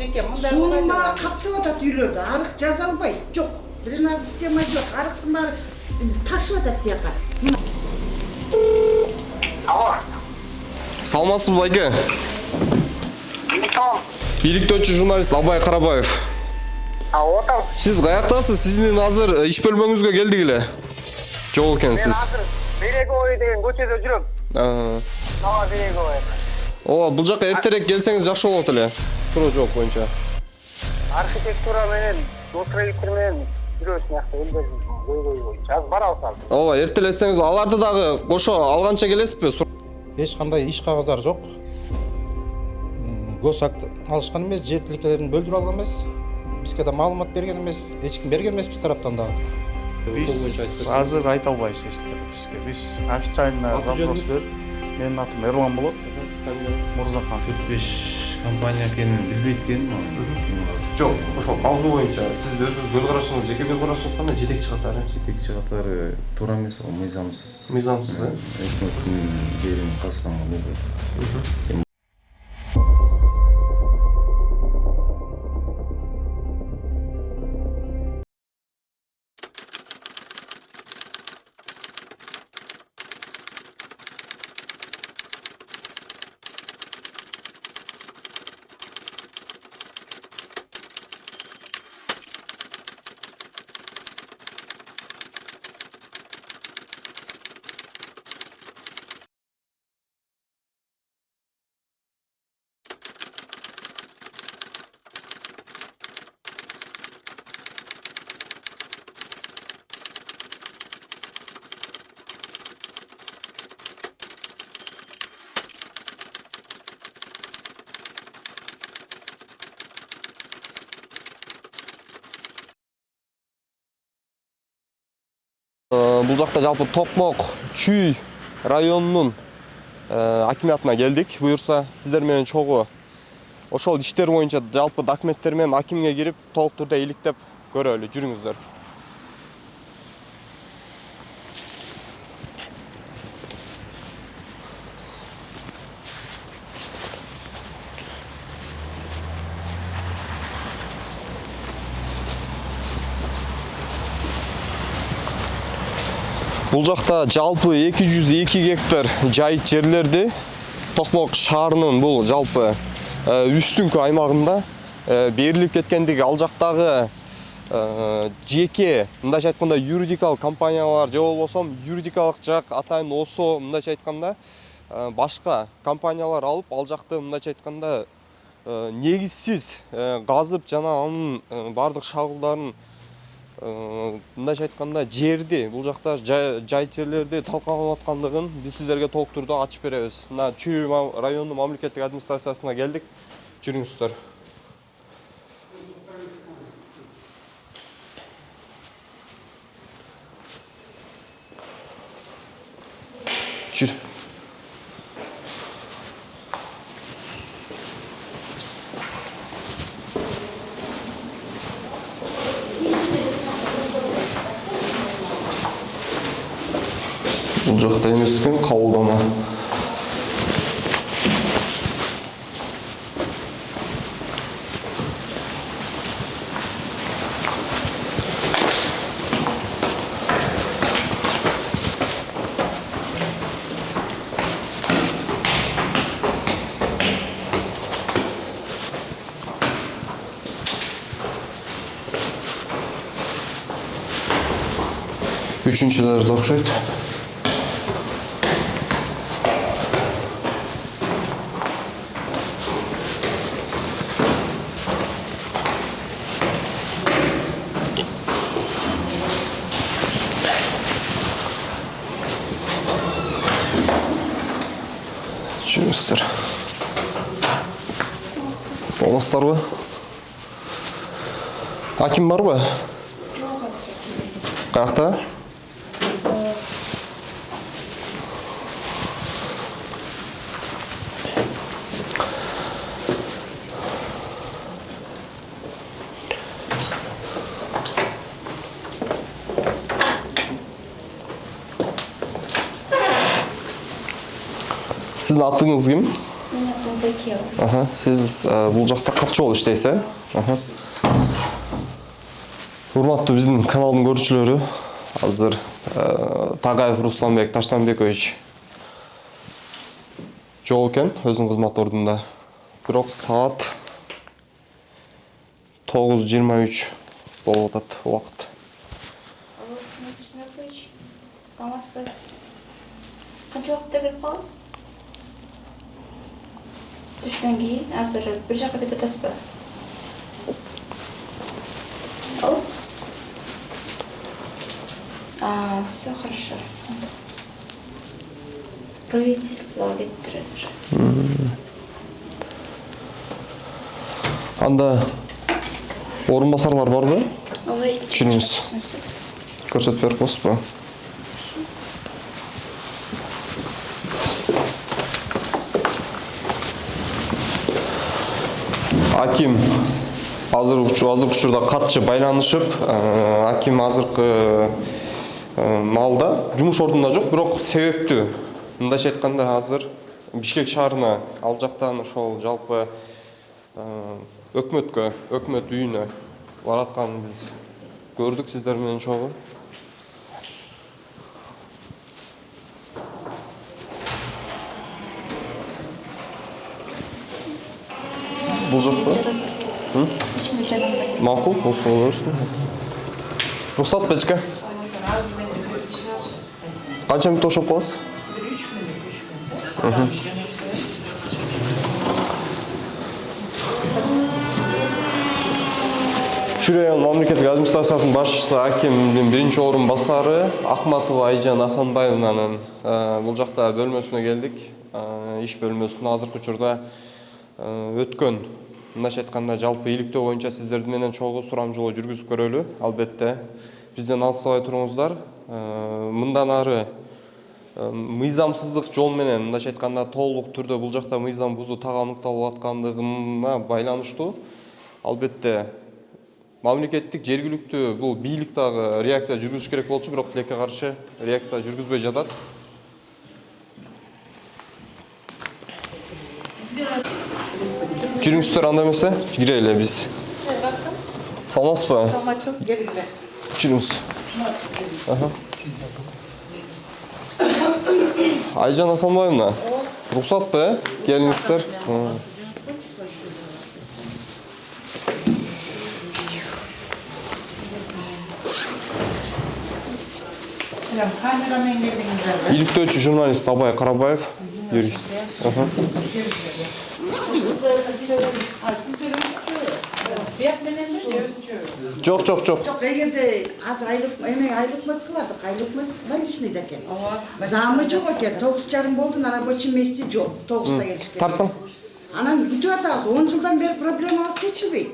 жеке мындай Суунун баары каптап атат үйлөрдө. Арык жаза албайт. Жок. Дренаж система жок. Арыктын баары ташып атат тияка. Алло. Саламатсызбы байке? Tamam. Бийликтөөчү журналист Абай Карабаев. Отам. Сиз каяктасыз? Сиздин азыр иш бөлмөңүзгө келдик эле. Жок экенсиз. Мен азыр Береговой деген көчөдө жүрөм. Нава Береговой. Ооба, бул жака эртерээк келсеңиз жакшы болот эле. Туруу жооп боюнча. Архитектура менен, строитель менен жүрөбүз мыякта элдердин ой боюнча. Азыр бара алсам. Ооба, эртелетсеңиз аларды дагы кошо алганча келесизби? Эч кандай иш кагаздары жок. Гос акт алышкан эмес, жер тилкелерин бөлдүрүп алган эмес. Бизге да маалымат берген эмес, эч ким берген эмес биз тараптан дагы. Биз азыр айта албайбыз эчтеке бизге. Биз официально запрос берип, менин атым Эрлан болот. Мурзакан. 45 компания экенин билбейт экенмин. Жок, ошол мавзу боюнча сиз өзүңүз көз карашыңыз, жеке көз карашыңыз кандай жетекчи катары? Жетекчи катары туура эмес, ал мыйзамсыз. Мыйзамсыз, Өкмөттүн жерин казганга болбойт. Бул жакта жалпы Токмок Чүй районунун акимиятына келдик. Буюрса сиздер менен чогуу ошол иштер боюнча жалпы документтер менен акимге кирип толук түрдө иликтеп көрөлү. Жүрүңүздөр. Бул жакта жалпы 202 гектар жайыт жерлерди Токмок шаарынын бул жалпы үстүнкү аймагында берилип кеткендиги, ал жактагы жеке, мындайча айтканда юридикалык компаниялар же болбосо юридикалык жак атайын осо мындайча айтканда башка компаниялар алып, ал жакты мындайча айтканда негизсиз газып жана анын бардык шагылдарын мындайча айтканда жерди, бул жакта жайыт жерлерди талкаланып аткандыгын биз сиздерге толук түрдө ачып беребиз. Мына Чүй районунун мамлекеттик администрациясына келдик. Жүрүңүздөр. Жүр. Бул жакта эмес экен, кабылдама. Üçüncüleri de okşayt. Жүріңіздер. Саламатсыздар ба? Аким бар ба? Қаяқта? Sizin attığınız kim? Benim attığım Жеке. Аха, сиз бул жакта катчы болуп иштейсиз, Аха. Урматтуу биздин каналдын көрүүчүлөрү, азыр Тагаев Русланбек Таштанбекович жок экен өзүнүн кызмат ордунда. Бирок саат 9:23 болуп атат убакыт. Саламатсызбы. Канча убакытта кирип каласыз? Түштөн кийин азыр бир жакка кетип атасызбы? Алло? Все хорошо. Правительствоға кеттір азыр. Анда орун басарлар барбы? Ой, Жүрүңүз. Көрсөтүп берип коесузбу? Аким азыркы учурда катчы байланышып, Аким азыркы маалда жумуш ордунда жок, бирок себептүү. Мындайча айтканда азыр Бишкек шаарына ал жактан ошол жалпы өкмөткө, өкмөт үйүнө баратканын биз көрдүк сиздер менен чогуу. Бул жокпу? ичинде жайгандай. Макул, болсо боло берсин. Рухсат бечке. Канча мүнөт ошоп каласыз? 3 мүнөт. Чүй район мамлекеттик администрациясынын башчысы Акимдин биринчи орун басары Акматова Айжан Асанбаевнанын бул жакта бөлмөсүнө келдик. Иш бөлмөсүнө азыркы учурда өткөн, мындайча айтканда жалпы иликтөө боюнча сиздердин менен чогуу сурамжылоо жүргүзүп көрөлү. Албетте бизден алыстабай туруңуздар. Мындан ары мыйзамсыздык жол менен, мындайча айтканда толук түрдө бул жакта мыйзам бузуу так аныкталып аткандыгына байланыштуу. Албетте мамлекеттик жергиликтүү бул бийлик дагы реакция жүргүзүш керек болчу, бирок тилекке каршы реакция жүргүзбөй жатат. Жүрүңүздөр анда эмесе, кирели биз. Саламатсызбы? Саламатчылык келиңер. Жүрүңүз. Айжан Асанбаевна, рухсатпы, келиңиздер. Камерамен келиңер. Иликтөөчү журналист Абай Карабаев. Юрий. Жок. Жок, эгерде азыр айлык мөткө бардык, айлык мөт больничныйда экен. Замы жок экен, 9:30 болду, на рабочий месте жок. 9:da келишкен. Тарттым. Анан бүтүп атабыз, 10 жылдан бери проблемабыз чечилбейт.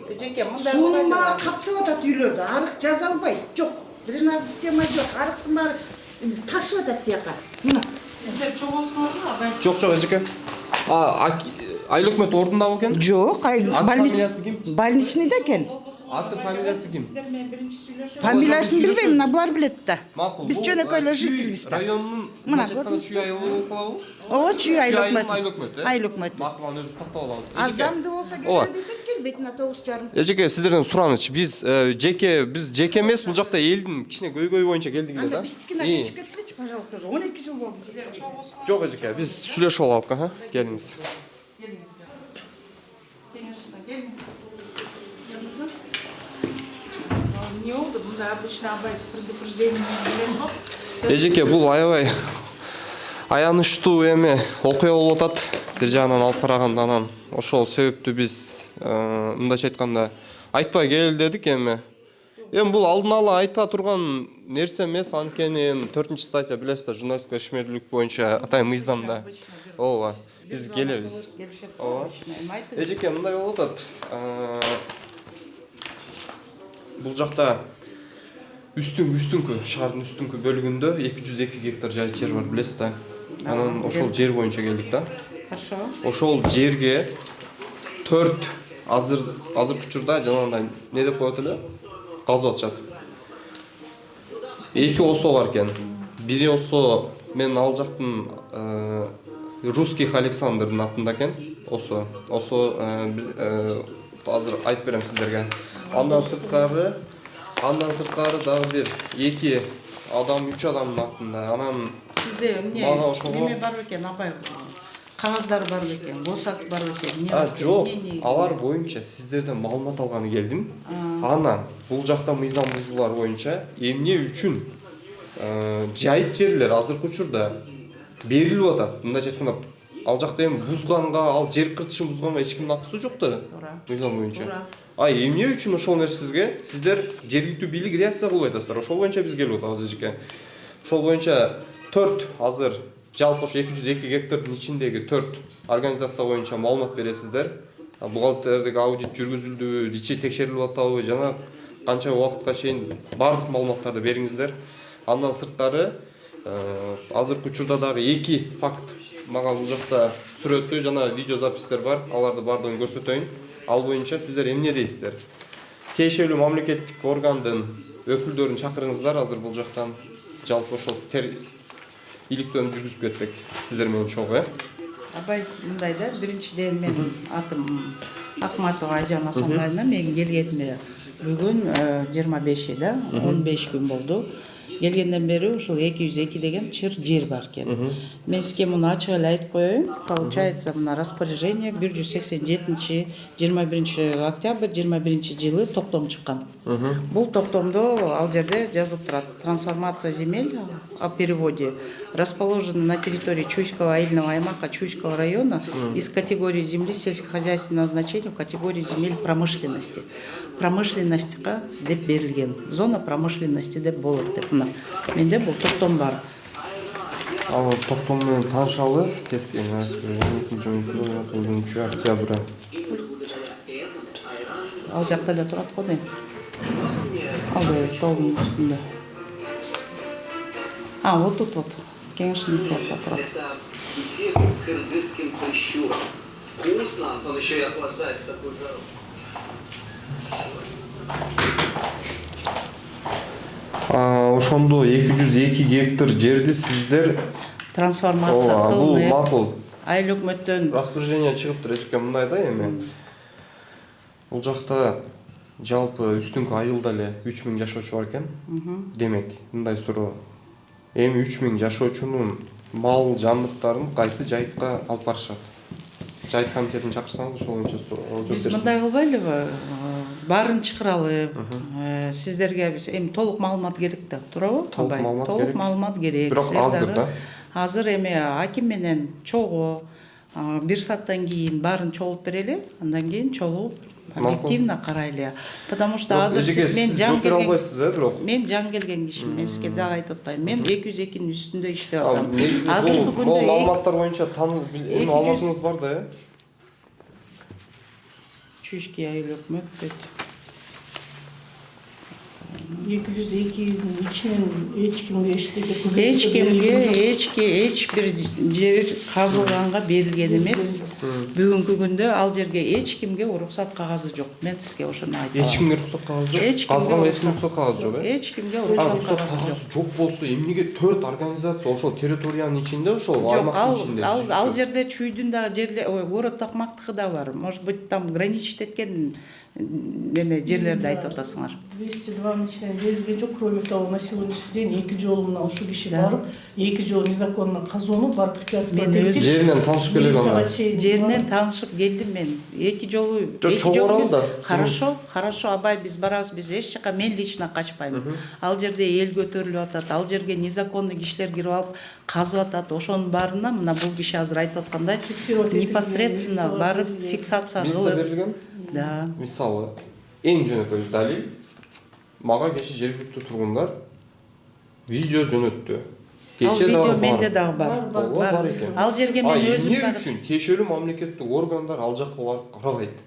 Суунун баары каптап атат үйлөрдө, арык жаза албайт, жок. Дренажный система жок, арыктын баары ташып атат тияка. Мына. Сиздер чогуусуңарбы? Жок, эжеке. Айлык мөт ордунда экен? Жок, фамилиясы ким? больничныйда экен. Аты фамилиясы ким? Сиздер менен биринчи сүйлөшөм. Фамилиясын билбейм, мына булар билет да. Макул. Биз жөнөкөйлөр жителбиз да. Районунун Мына чүй айылы болуп калабы? Ооба, чүй айлык мөт. Айлык мөт. Айлык мөт. Макул, аны өзү тактап алабыз. Азамды болсо келер десек келбейт, мына 9:30. Эжеке, сиздерден сураныч. Биз жеке эмес, бул жакта элдин кичине көйгөйү боюнча келдик эле да. Анда биздикин ачып кеткилечи, пожалуйста, уже 12 жыл болду. Жок, эжеке, биз сүйлөшүп алалык, келиңиз. Келиңиз. Не oldu? Bunda обычно абай предупреждение берем го. Эжеке, бул аябай аянычтуу эме окуя болуп атат. Бир жагынан алып караганда анан ошол себептүү биз мындайча айтканда айтпай кел дедик эми. Бул алдын ала айта турган нерсе эмес, анткени 4-статья билесиздер, журналисттик ишмердүүлүк боюнча атайын мыйзамда. Ооба, биз келебиз. Ооба. Эжеке, мындай болуп атат. Бул жакта үстүңкү, шаардын үстүңкү бөлүгүндө 202 гектар жайыт жер бар, билесиз да. Анан ошол жер боюнча келдик да. Хорошо. Ошол жерге 4 азыркы учурда жанагындай не деп коет эле? Казып атышат. 2 осо бар экен. Бири осо мен ал жактын Русских Александрдын атында экен. Осо азыр айтып берем сиздерге. Андан сырткары дагы бир 2 адам, 3 адамдын атында. Анан Сизде эмне Мага ошого- неме бар экен, абай? Кагаздар бар экен, босак бар экен. Эмне бар экен? жок, Эмне- алар боюнча сиздерден маалымат алганы келдим. Анан бул жакта мыйзам бузуулар боюнча эмне үчүн жайыт жерлер азыркы учурда берилип атат. Мындайча айтканда, ал жакта эми бузганга, ал жер кыртышын бузганга эч кимдин акысы жок да. Туура. Мыйзам боюнча. Туура. Эмне үчүн ошол нерсеге сиздер жергиликтүү бийлик реакция кылбай атасыздар? Ошол боюнча биз келип атабыз эжеке. Ошол боюнча 4 азыр жалпы ошо 202 гектардын ичиндеги 4 организация боюнча маалымат бересиздер. Бухгалтердик аудит жүргүзүлдүбү, ичи текшерилип атабы, жана канча убакытка чейин бардык маалыматтарды бериңиздер. Андан сырткары азыркы учурда дагы 2 факт мага бул жакта сүрөттүү жана видео запистер бар. Аларды бардыгын көрсөтөйүн. Ал боюнча сиздер эмне дейсиздер? Тиешелүү мамлекеттик органдын өкүлдөрүн чакырыңыздар азыр бул жактан. Жалпы ошол иликтөөнү жүргүзүп кетсек сиздер менен чогуу, Абай мындай да, биринчиден мен атым Акматова Айжан Асанбаевна, мен келгениме бүгүн 25 да, 15 күн болду. Келгенден бери ушул 202 деген чыр жер бар экен. Мен сизге муну ачык эле айтып коеюн. Получается, мына распоряжение 187 21 октябрь 21 жылы токтом чыккан. Бул токтомдо ал жерде жазылып турат: трансформация земель о переводе расположены на территории Чуйского аильного аймака Чуйского района из категории земли сельскохозяйственного значения в категории земель промышленности. Промышленностька деп берилген. Зона промышленности деп болот деп. Мына менде бул токтом бар. Ал токтом менен таанышалы кескен 2 октябрь. Ал жакта эле турат го дейм. Ал столдун үстүндө. Вот тут вот. Кеңешчилик театрда турат. Вкусно, он еще и охлаждает в такую жару. Ошондо 202 гектар жерди сиздер Трансформация бул кылынып, макул. айыл өкмөттөн Распоряжение чыгыптыр эжеке мындай да эми. Бул жакта жалпы үстүңкү айылда эле 3000 жашоочу бар экен. Демек, мындай суроо. Эми 3000 жашоочунун мал жандыктарын кайсы жайытка алып барышат? Жайыт комитетин чакырсаңыз ошол боюнча жооп биз берсин. мындай кылбайлыбы? Баарын чакыралы. Сиздерге эми толук маалымат керек да, туурабы? Толук маалымат керек. Толук маалымат керек. Бирок Силер азыр дагы да. Азыр эми аким менен чогуу бир сааттан кийин баарын чогулуп берели, андан кийин чогулуп объективно карайлы. Потому что азыр сиз мен жан келген бирок. Мен жан келген кишимин, мен сизге дагы айтып атпайм. Мен 202-нин үстүндө иштеп атам. Азыркы Азыркы күндө күндө маалыматтар боюнча эми алмашыңыз бар да, Чүшки айыл өкмөт дейт. 202 içinin eç kimge eşitlik Эч бир жер казылганга берилген эмес. Бүгүнкү күндө ал жерге эч кимге уруксат кагазы жок. Мен сизге ошону айтам. эч кимге рухсат кагазы жок. Эч кимге Казганга эч кимге рухсат кагазы жок, Эч кимге уруксат рухсат кагазы жок. кагазы жок болсо эмнеге 4 организация ошол территориянын ичинде, ошол Жок, аймактын ичинде? ал жерде чүйдүн дагы жерлер, город Токмактыкы да бар. Может быть, там граничит эткен неме жерлерди айтып атасыңар. 202'nın içinden verilgen çok, кроме того, на сегодняшний день эки жолу мына ушу киши барып, эки жолу незаконно казууну бар препятствовать Мен жеринен таанышып келген ана. Жеринен таанышып келдим мен. Эки жолу чогуу да. Хорошо, абай биз барабыз, биз эч жака, мен лично качпайм. Ал жерде эл көтөрүлүп атат, ал жерге незаконно кишилер кирип алып казып атат. Ошонун баарына мына бул киши азыр айтып аткандай непосредственно барып фиксация кылып. Берилген? Да. Мисалы, эң жөнөкөй далил мага кечээ жергиликтүү тургундар видео жөнөттү. Ал видео менде дагы бар. Бар экен. Ал жерге мен өзүм эмне үчүн тиешелүү мамлекеттик органдар ал жакка барып карабайт?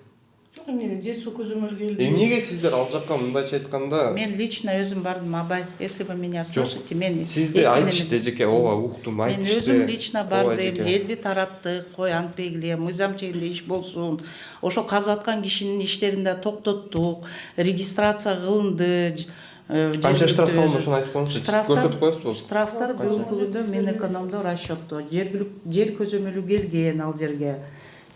Çok emniyet, жер суу көзөмөл келди. Эмнеге сиздер ал жакка мындайча айтканда? Мен лично өзүм бардым, абай. Если вы меня слышите, мен Сизде айтышты эжеке, ооба уктум, Мен айтышты. өзүм лично бардым, элди тараттык, кой антып эгиле, мыйзам чегинде иш болсун. Ошо казып аткан кишинин иштерин да токтоттук, регистрация кылынды. Канча штраф салынды, ошону айтып коюңузчу. Көрсөтүп коесузбу? Штрафтар бүгүнкү күндө мен экономдо расчеттоо. Жер көзөмөлү келген ал жерге.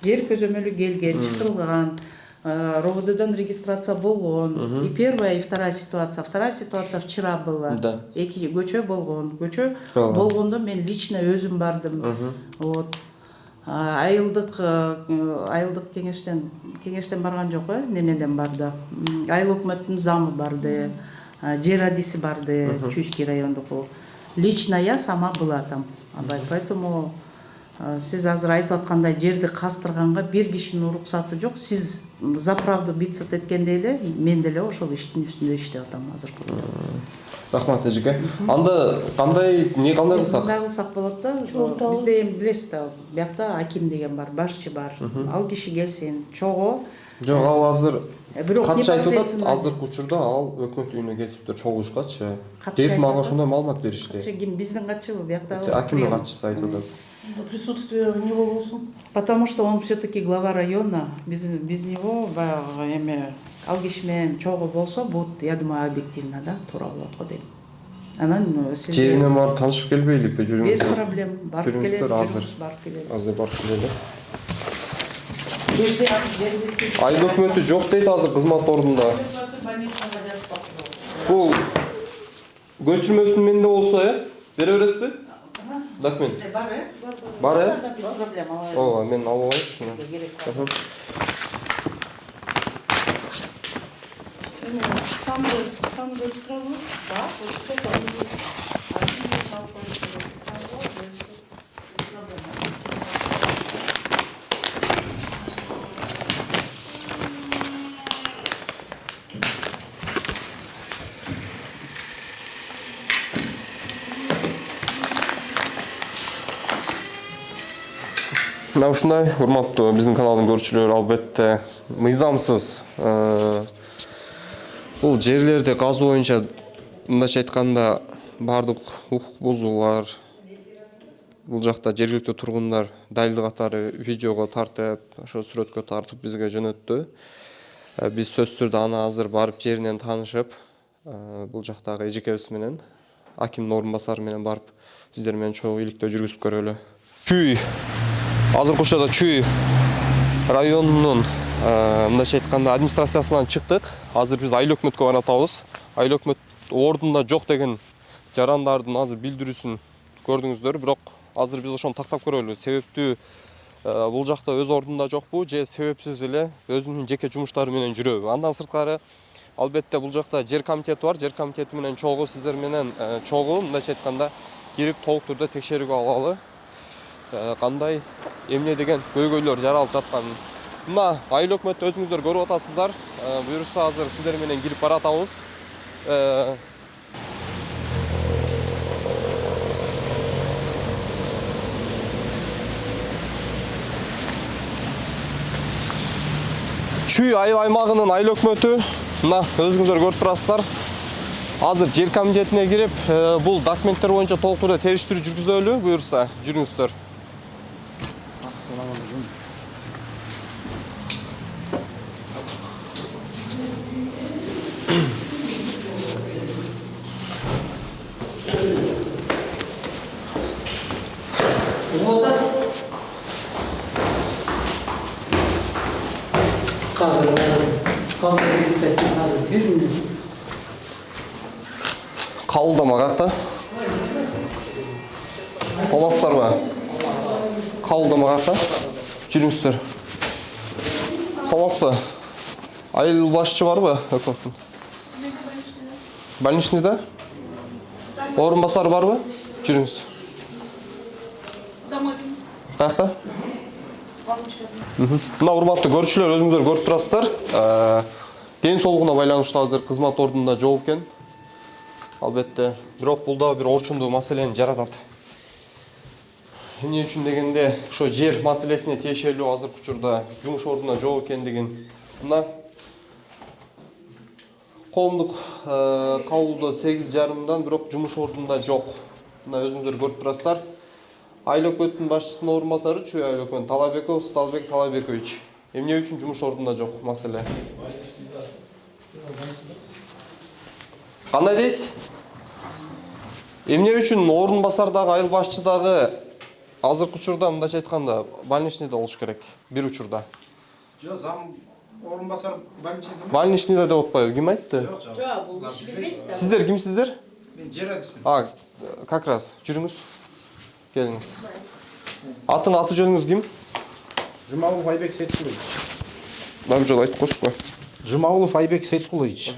жер көзөмөлү келген, чыкырылган, РОВДдан регистрация болгон. И первая, и вторая ситуация. Вторая ситуация вчера была. Эки көчө болгон. Көчө болгондо мен лично өзүм бардым. Вот. Айылдык кеңештен барган жок, немеден барды. Айыл өкмөттүн замы барды. Жер адиси барды, Чуйский райондук. Лично я сама была там. Поэтому сиз азыр айтып аткандай жерди кастырганга бир кишинин уруксаты жок. Сиз за правду биться эткендей эле мен деле ошол иштин үстүндө иштеп атам азыркы күндө. Рахмат эжеке. Анда кандай кылсак? Кандай кылсак болот да? Бизде эми билесиз да, биякта аким деген бар, башчы бар. Ал киши келсин, чогуу. Жок, ал азыр Бирок катчы айтып атат, азыркы учурда ал өкмөт үйүнө келиптир чогулушкачы. Деп мага ошондой маалымат беришти. Катчы ким? Биздин катчыбы биякта? Акимдин катчысы айтып атат. Присутствие у него болсун. Потому что он все-таки глава района. Без него ал киши менен чогуу болсо бут, я думаю, объективно, да, туура болот го дейм. Анан сизге Жерине барып таанышып келбейликпи, жүрүңүз? Без проблем. Барып келет, азыр. Азыр барып келели. Айыл өкмөтү жок дейт азыр кызмат ордунда. Бул көчүрмөсүнүн менде болсо, бере бересизби? Документ. Бар, Без проблем. Ооба, мен алып алайынчы шуну. Мына ушундай урматтуу биздин каналдын көрүүчүлөрү, албетте мыйзамсыз бул жерлерди казуу боюнча мындайча айтканда баардык укук бузуулар бул жакта жергиликтүү тургундар далил катары видеого тартып, ошо сүрөткө тартып бизге жөнөттү. Биз сөзсүз түрдө аны азыр барып жеринен таанышып, бул жактагы эжекебиз менен, акимдин орун басары менен барып сиздер менен чогуу иликтөө жүргүзүп көрөлү. Чүй азыркы учурда Чүй районунун мындайча айтканда администрациясынан чыктык. Азыр биз айыл өкмөткө баратабыз. Айыл өкмөт ордунда жок деген жарандардын азыр билдирүүсүн көрдүңүздөр, бирок азыр биз ошону тактап көрөлү. Себептүү бул жакта өз ордунда жокпу же себепсиз эле өзүнүн жеке жумуштары менен жүрөбү. Андан сырткары албетте бул жакта жер комитети бар. Жер комитети менен чогуу сиздер менен чогуу мындайча айтканда кирип толук түрдө текшерүүгө алалы. Кандай эмне деген көйгөйлөр жаралып жатканын. Мына айыл өкмөттү өзүңүздөр көрүп атасыздар. Буюрса азыр сиздер менен кирип баратабыз. Чүй айыл аймагынын айыл өкмөтү, мына өзүңүздөр көрүп турасыздар. Азыр жер комитетине кирип, бул документтер боюнча толук түрдө териштирүү жүргүзөлү. Буюрса жүрүңүздөр. Кабылдама какта? Саласыздарбы? Кабылдама какта? Жүрүңүздөр. Саласызбы? Айыл башчы барбы? Өкмөттүн. Больничныйда? Орун басары барбы? Жүрүңүз. Какта? Мына урматтуу көрүүчүлөр, өзүңүздөр көрүп турасыздар. Ден соолугуна байланыштуу азыр кызмат ордунда жок экен. Албетте, бирок бул да бир орчундуу маселени жаратат. Эмне үчүн дегенде, ошо жер маселесине тиешелүү азыркы учурда жумуш ордунда жок экендигин. Мына коомдук кабылдоо 8:30-дан, бирок жумуш ордунда жок. Мына өзүңүздөр көрүп турасыздар. Айыл өкмөттүн башчысынын орун басары Чүй айыл өкмөт Талабеков Сталбек Талабекович. Эмне үчүн жумуш ордунда жок маселе? Кандай дейсиз? Эмне үчүн орун басардагы айыл башчыдагы азыркы учурда мындайча айтканда больничныйда болуш керек. Бир учурда. Жок, зам орун басар больничныйда. Больничныйда деп атпайбы? Ким айтты? Жок, бул киши билбейт да. Сиздер кимсиздер? Мен жер адисмин. Как раз. Жүрүңүз. Келиңиз. Аты жөнүңүз ким? Жумаулов Айбек Сейткулович. Дайым жолу айтып коесузбу? Жумаулов Айбек Сейткулович.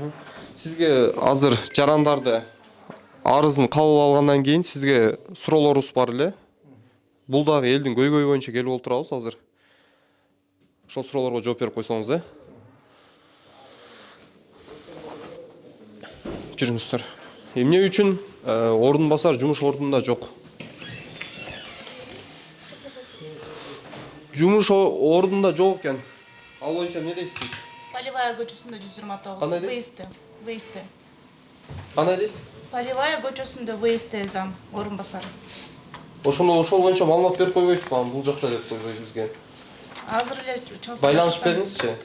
Сизге азыр жарандарды арызын кабыл алгандан кийин сизге суроолорубуз бар эле. Бул дагы элдин көйгөйү боюнча келип отурабыз азыр. Ошол суроолорго жооп берип койсоңуз, Жүрүңүздөр. Эмне үчүн ордун басар жумуш ордунда жок? Жумуш ордунда жок экен. Ал боюнча эмне дейсиз? Полевая көчөсүндө 129. Кандай дейсиз? ВСТ. Кандай дейсиз? Полевая көчөсүндө ВСТ зам орун басар. Ошол боюнча маалымат берип койбойсузбу? Анан бул жакта деп койбойбуз бизге. Азыр эле чалса. Байланышып бериңизчи.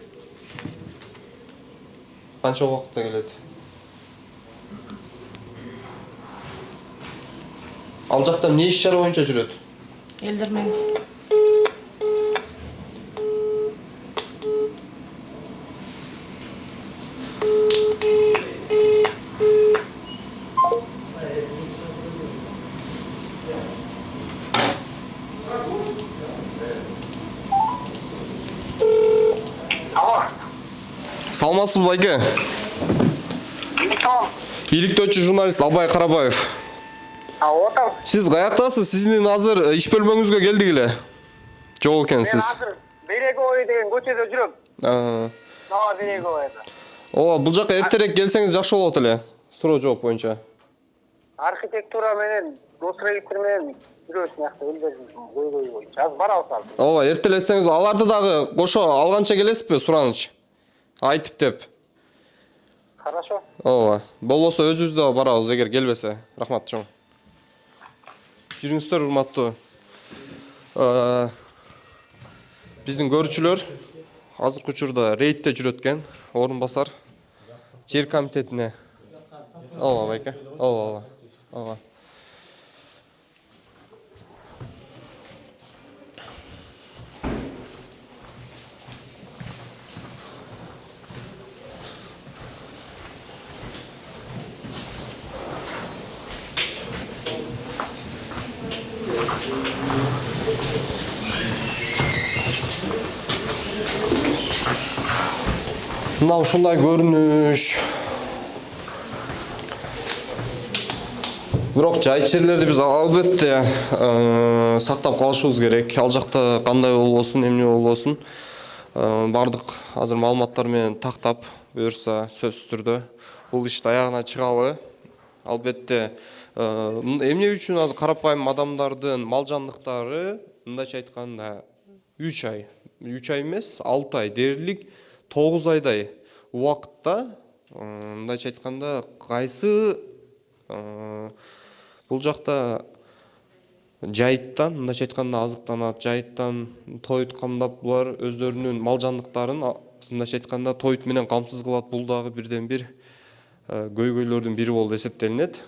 Канча убакытта келет? Ал жакта эмне иш чара боюнча жүрөт? Элдермен. Саламатсызбы, байке? Бийликтөөчү журналист Абай Карабаев. Отам. Сиз каяктасыз? Сиздин азыр иш бөлмөңүзгө келдик эле. Жок экенсиз. Мен азыр Береговой деген көчөдө жүрөм. Нова Береговойда. Ооба, бул жака эртерээк келсеңиз жакшы болот эле. Суроо жооп боюнча. Архитектура менен, строитель менен жүрөбүз мыякта элдердин көйгөйү боюнча. Азыр барабыз ал. Ооба, эртелетсеңиз аларды дагы кошо алганча келесизби, сураныч? Айтып деп. Хорошо. Ооба. Болбосо өзүбүз да барабыз эгер келбесе. Рахмат чоң. Жүрүңүздөр, урматтуу. Биздин көрүүчүлөр азыркы учурда рейдте жүрөт экен. Орун басар жер комитетине. Ооба, байке. Ооба. Мына ушундай көрүнүш. Бирок жайыт жерлерди биз албетте сактап калышыбыз керек. Ал жакта кандай болбосун, эмне болбосун, бардык азыр маалыматтар менен тактап буюрса сөзсүз түрдө бул ишти аягына чыгабы. Албетте эмне үчүн азыр карапайым адамдардын мал жандыктары мындайча айтканда 3 ай эмес, 6 ай дээрлик 9 айдай убакытта мындайча айтканда кайсы бул жакта жайыттан мындайча айтканда азыктанат, жайыттан тоют камдап булар өздөрүнүн мал жандыктарын мындайча айтканда тоют менен камсыз кылат. Бул дагы бирден бир көйгөйлөрдүн бири болуп эсептелинет.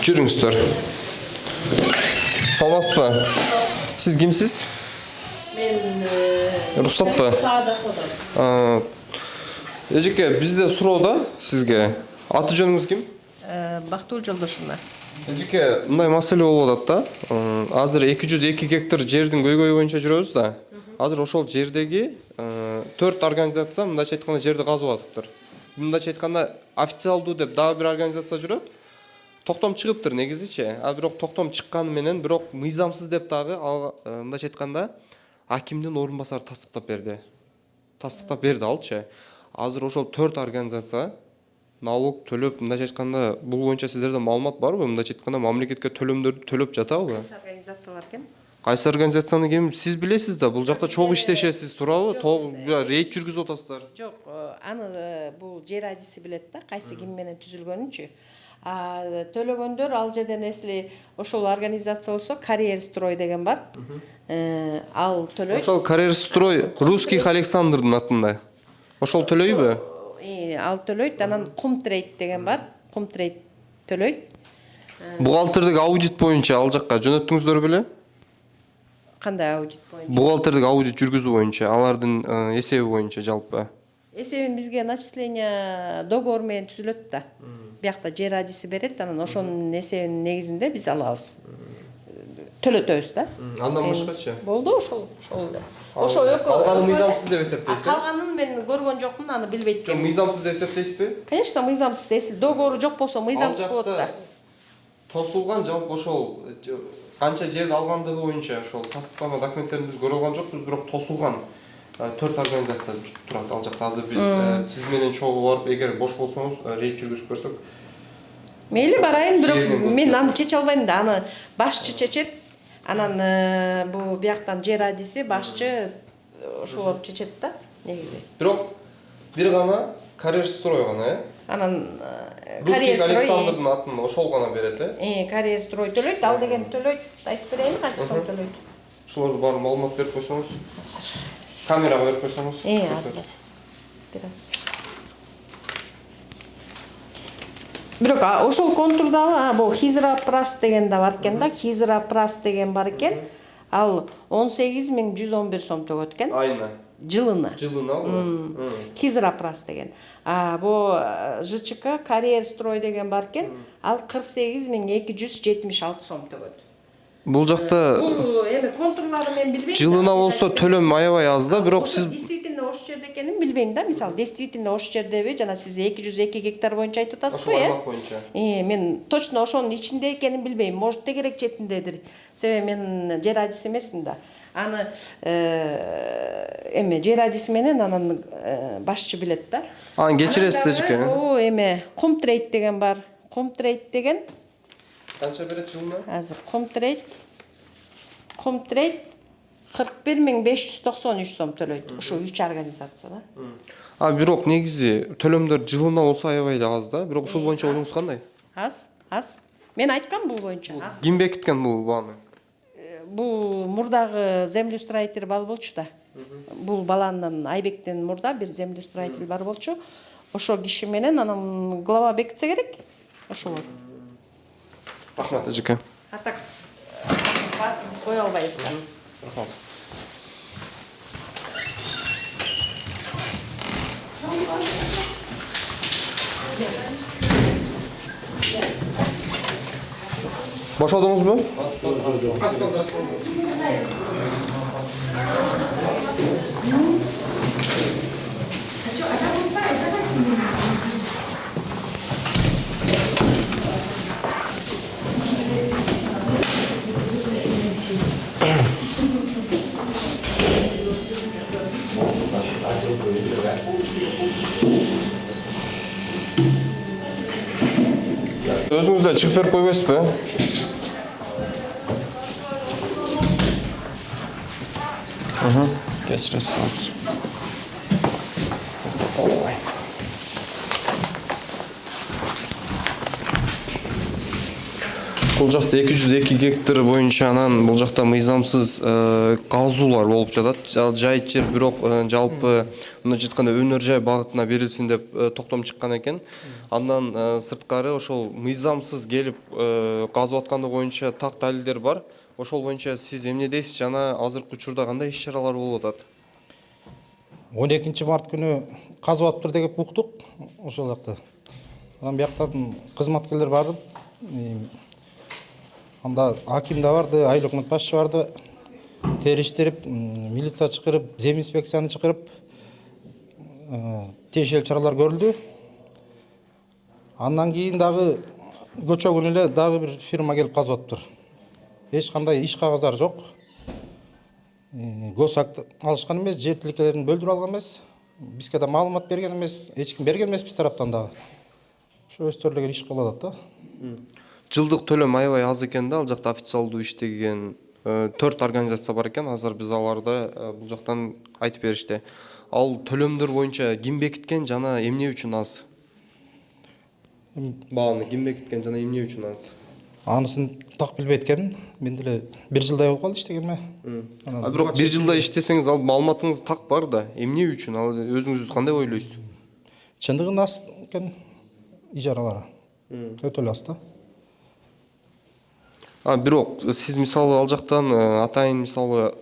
Жүрүңүздөр. Саламатсызбы? Сиз кимсиз? Мен Рухсатпы? Эжеке, бизде суроо сизге. Аты жөнүңүз ким? Бактыгүл Жолдошовна. Эжеке, мындай маселе болуп атат да. Азыр 202 гектар жердин көйгөйү боюнча жүрөбүз да. Азыр ошол жердеги 4 организация мындайча айтканда жерди казып атыптыр. Мындайча айтканда официалдуу деп дагы бир организация жүрөт. Токтом чыгыптыр негизичи. Бирок токтом чыкканы менен бирок мыйзамсыз деп дагы мындайча айтканда акимдин орун басары тастыктап берди алчы. Азыр ошол 4 организация налог төлөп, мындайча айтканда бул боюнча сиздерде маалымат барбы? Мындайча айтканда мамлекетке төлөмдөрдү төлөп жатабы? Кайсы организациялар экен? Кайсы организацияны ким сиз билесиз да? Бул жакта чогуу иштешесиз, туурабы? Рейд жүргүзүп атасыздар. Жок, аны бул жер адиси билет да, кайсы ким менен түзүлгөнүнчү. Төлөгөндөр ал жерден эсли ошол организация болсо Карьер строй деген бар. Ал төлөйт. Ошол Карьер строй русских Александрдын атында. Ошол төлөйбү? Ал төлөйт. Анан Кум трейд деген бар. Кум трейд төлөйт. Бухгалтердик аудит боюнча ал жакка жөнөттүңүздөр беле? Кандай аудит боюнча? Бухгалтердик аудит жүргүзүү боюнча, алардын эсеби боюнча жалпы. Эсебин бизге начисление договор менен түзүлөт да. Биякта жер адиси берет, анан ошонун эсебинин негизинде биз алабыз. Төлөтөбүз да. Андан башкачы? Болду ошол эле. Ошо экөө. Калганы мыйзамсыз деп эсептейсиз? Калганын мен көргөн жокмун, аны билбейт экенмин. Мыйзамсыз деп эсептейсизби? Конечно, мыйзамсыз. Эсли договору жок болсо мыйзамсыз болот да. Тосулган жалпы ошол канча жерди алгандыгы боюнча ошол тастыктама документтерин биз көрө алган жокпуз, бирок тосулган 4 организация турат ал жакта. Азыр биз сиз менен чогуу барып, эгер бош болсоңуз, рейд жүргүзүп көрсөк. Мейли барайын, бирок мен аны чече албайм да. Аны башчы чечет. Анан бу бияктан жер адиси башчы ошолор чечет да, негизи. Бирок бир гана Карьер строй гана, Анан Русский Александрдын атын ошол гана берет, Карьер строй төлөйт, ал деген төлөйт. Айтып берейинби канча сом төлөйт? Ошолорду баарын маалымат берип койсоңуз. Камерага берип койсоңуз. Азыр. Бираз. Бирок ошол контурда бул Хизрапрас деген да бар экен да. Хизрапрас деген бар экен. Ал 18111 сом төгөт экен. Айына. Жылына. Жылына. Хизрапрас деген. Бу ЖЧК Карьер строй деген бар экен. Ал 48276 сом төгөт. Бул жакта Бул эми контурларды мен билбейм. жылына болсо төлөм аябай аз да, бирок сиз действительно ош жерде экенин билбейм да. Мисалы, действительно ош жердеби, жана сиз 202 гектар боюнча айтып атасызбы, аймак боюнча. Мен точно ошонун ичинде экенин билбейм. Может, тегерек четиндедир. Себеби мен жер адиси эмесмин да. Аны эме жер адиси менен анан башчы билет да. Кечиресиз эжеке. Кум трейд деген бар. Кум трейд деген Канча берет жылына? Азыр Кум трейд 41593 сом төлөйт. Ошо 3 организация да. Бирок негизи төлөмдөр жылына болсо аябай эле аз да. Бирок ушул боюнча ойуңуз кандай? Аз. Мен айткам бул боюнча. Ким бекиткен бул бааны? Бул мурдагы землеустроитель бар болчу да. Бул баланын Айбектен мурда бир землеустроитель бар болчу. Ошо киши менен анан глава бекитсе керек. Ошолор. Рахмат эжеке. А так басыңыз кое албайсыздар. Рахмат. Бошодуңузбу? Өзүңүз да чыгып берип койбойсузбу? Кечиресиз азыр. Бул жакта 202 гектар боюнча анан бул жакта мыйзамсыз казуулар болуп жатат. Жайыт жер, бирок жалпы мындайча айтканда өнөр жай багытына берилсин деп токтом чыккан экен. Андан сырткары ошол мыйзамсыз келип казып аткандыгы боюнча так далилдер бар. Ошол боюнча сиз эмне дейсиз жана азыркы учурда кандай иш-чаралар болуп атат? 12 март күнү казып атыптыр деп уктук ошол жакта. Анан бияктан кызматкерлер барды. Анда аким да барды, айлык өкмөт башчы барды. Териштирип, милиция чакырып, земинспекцияны чакырып, тиешелүү чаралар көрүлдү. Андан кийин дагы көчө күнү эле дагы бир фирма келип казып атыптыр. Эч кандай иш кагаздары жок. Госакт алышкан эмес, жер тилкелерин бөлдүрүп алган эмес. Бизге да маалымат берген эмес, эч ким берген эмес биз тараптан дагы. Ошо өстөрүлгөн иш кылып атат да. Жылдык төлөм аябай аз экен да, ал жакта официалдуу иштеген 4 организация бар экен. Азыр биз аларды бул жактан айтып беришти. Ал төлөмдөр боюнча ким бекиткен жана эмне үчүн аз? Бааны ким бекиткен жана эмне үчүн анысы? Анысын так билбейт экенмин. Мен деле 1 жылдай болуп калды иштегениме. Бирок 1 жылда иштесеңиз ал маалыматыңыз так бар да. Эмне үчүн? Ал өзүңүз кандай ойлойсуз? Чындыгында аз экен ижаралары. Өтө эле аз да. Бирок сиз мисалы ал жактан атайын мисалы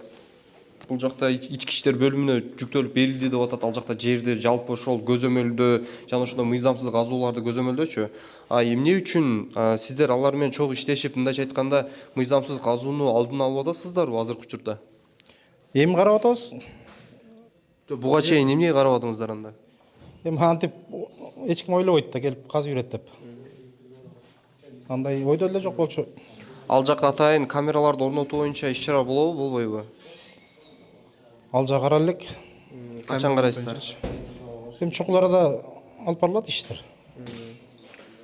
бул жакта ички иштер бөлүмүнө жүктөлүп берилди деп атат. Ал жакта жерди жалпы ошол көзөмөлдө жана ошондой мыйзамсыз казууларды көзөмөлдөчү. Эмне үчүн сиздер алар менен чогуу иштешип, мындайча айтканда, мыйзамсыз казууну алдын алып атасыздарбы азыркы учурда? Эми карап атабыз. Буга чейин эмнеге карап атыңыздар анда? Эми антип эч ким ойлобойт да келип казып жүрөт деп. Андай ойдо эле жок болчу. Ал жакка атайын камераларды орнотуу боюнча иш-чара болобу, болбойбу? Ал жак карар элек. Качан карайсыздар? Эми чокул арада алып барылат иштер.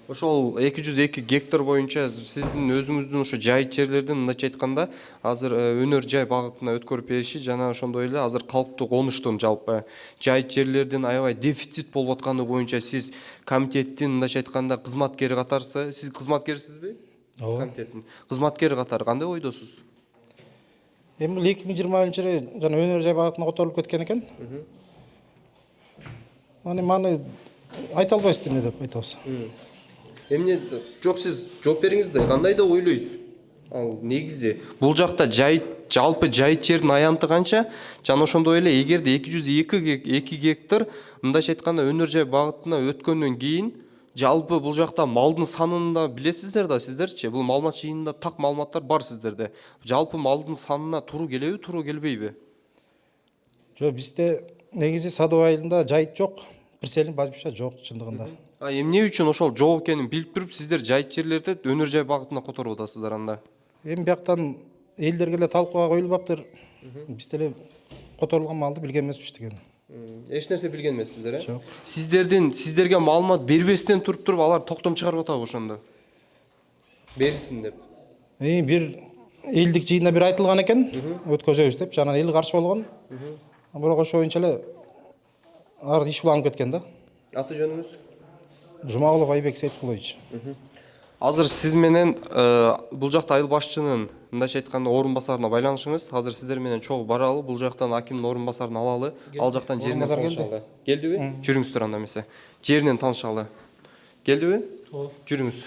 Ошол 202 гектар боюнча сиздин өзүңүздүн ошо жайыт жерлердин мындайча айтканда азыр өнөр жай багытына өткөрүп бериши жана ошондой эле азыр калктуу конуштун жалпы жайыт жерлердин аябай дефицит болуп атканы боюнча сиз комитеттин мындайча айтканда кызматкери катарсы, сиз кызматкерсизби? Комитеттин кызматкери катары кандай ойдосуз? Эми 2020-жылы жана өнөр жай багытына которулуп кеткен экен. Маны айта албайсыз эмне деп айтабыз. Эмне жок, сиз жооп бериңиз да, кандай да ойлойсуз? Ал негизи бул жакта жалпы жайыт жердин аянты канча? Жана ошондой эле эгерде 202 гектар мындайча айтканда өнөр жай багытына өткөндөн кийин жалпы бул жакта малдын санын да билесиздер да, сиздерчи? Бул маалымат жыйынында так маалыматтар бар сиздерде. Жалпы малдын санына туура келеби, туура келбейби? Жок, бизде негизи садовый айылында жайыт жок. Приселин базбиша жок чындыгында. Эмне үчүн ошол жок экенин билип туруп сиздер жайыт жерлерде өнөр жай багытына которуп атасыздар анда? Эми бияктан элдерге эле талкууга коюлуптыр. Биз деле которулган малды билген эмеспиз иштеген. Эч нерсе билген эмессиздер, Жок. Сиздерге маалымат бербестен туруп алар токтом чыгарып атабы ошондо? Берсин деп. Бир элдик жыйында бир айтылган экен, өткөзөбүз деп, жана эл каршы болгон. Бирок ошо боюнча эле ар иш уланып кеткен да. Аты жөнүңүз? Жумагулов Айбек Сейткулович. Азыр сиз менен бул жакта айыл башчынын мындайча айтканда орун басарына байланышыңыз. Азыр сиздер менен чогуу баралы, бул жактан акимдин орун басарын алалы, ал жактан жеринен таанышалы. Келдиби? Жүрүңүздөр анда эмесе. Жеринен таанышалы. Келдиби? Жүрүңүз.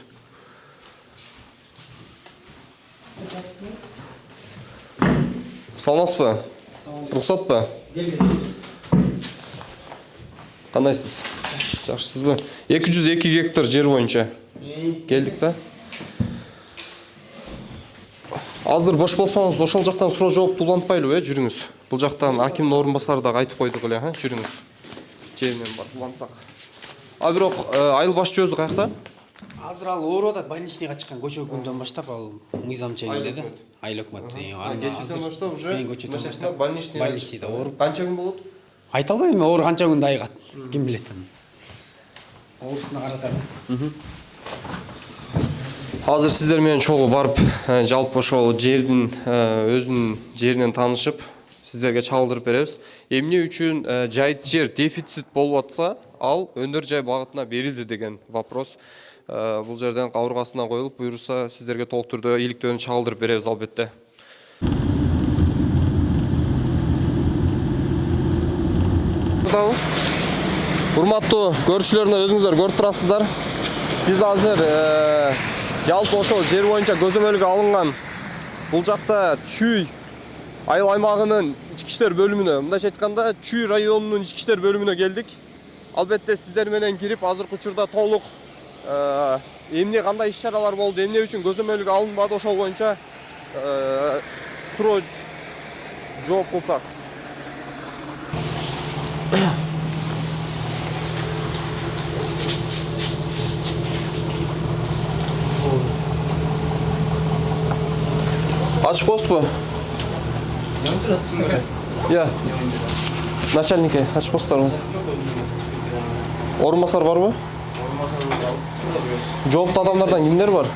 Саламатсызбы? Рухсатпы? Кандайсыз? Жакшысызбы? 202 гектар жер боюнча келдик да. Азыр бош болсоңуз ошол жактан суроо жоопту улантпайлыбы, жүрүңүз. Бул жактан акимдин орун басары дагы айтып койдук эле, жүрүңүз. Жеринен барып улантсак. Бирок айыл башчы өзү каякта? Азыр ал ооруп атат, больничныйга чыккан көчө күндөн баштап ал мыйзам чегинде да. Айыл өкмөт. Кечеден баштап уже көчөдөн баштап больничныйда ооруп. Канча күн болот? Айта албайм, оор канча күндө айыгат. Ким билет аны. Оорусуна карата. Азыр сиздер менен чогуу барып, жалпы ошол жердин өзүнүн жеринен таанышып, сиздерге чагылдырып беребиз. Эмне үчүн жайыт жер дефицит болуп атса, ал өнөр жай багытына берилди деген вопрос бул жерден кабыргасына коюлуп, буюрса сиздерге толук түрдө иликтөөнү чагылдырып беребиз албетте. Урматтуу көрүүчүлөрүнө өзүңүздөр көрүп турасыздар. Биз азыр жалпы ошол жер боюнча көзөмөлгө алынган бул жакта Чүй айыл аймагынын ички иштер бөлүмүнө, мындайча айтканда Чүй районунун ички иштер бөлүмүнө келдик. Албетте сиздер менен кирип азыркы учурда толук эмне кандай иш-чаралар болду, эмне үчүн көзөмөлгө алынбады, ошол боюнча суроо жооп кылсак. Açık olsun mu? Ya. Начальники, açık olsun. Orunbasar var mı? Жоопты адамдардан кимдер бар?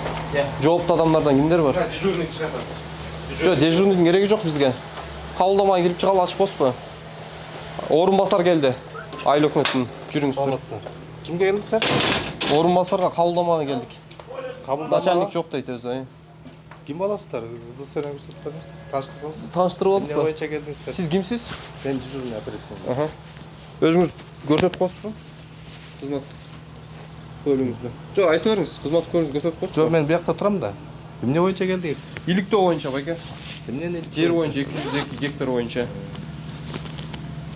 Жоопты адамдардан кимдер бар? Дежурный чыгат. Жок, дежурныйдын кереги жок бизге. Кабылдамай кирип чыгалы, ачык болсунбу? Орунбасар келди. Айыл өкмөтүнүн. Жүрүңүздөр. Kimge geldinizler? Орун басарга кабылдамага келдик. Начальник жок дейт өзү. Kim olasızlar? Dostlarınız, tanıştırdınız. Тааныштырып Ne алдык. boyunca geldinizler? Сиз кимсиз? Ben dежурный оператор. Аха. Өзүңүз көрсөтүп коесузбу? Кызмат бөлүмүздө. Жок, айтып бериңиз. Кызмат көрүңүз көрсөтүп коесузбу? Yok, ben bir yakta turam da. Ne boyunca geldiniz? Иликтөө боюнча байке. Ne? Жер боюнча 202 гектар боюнча.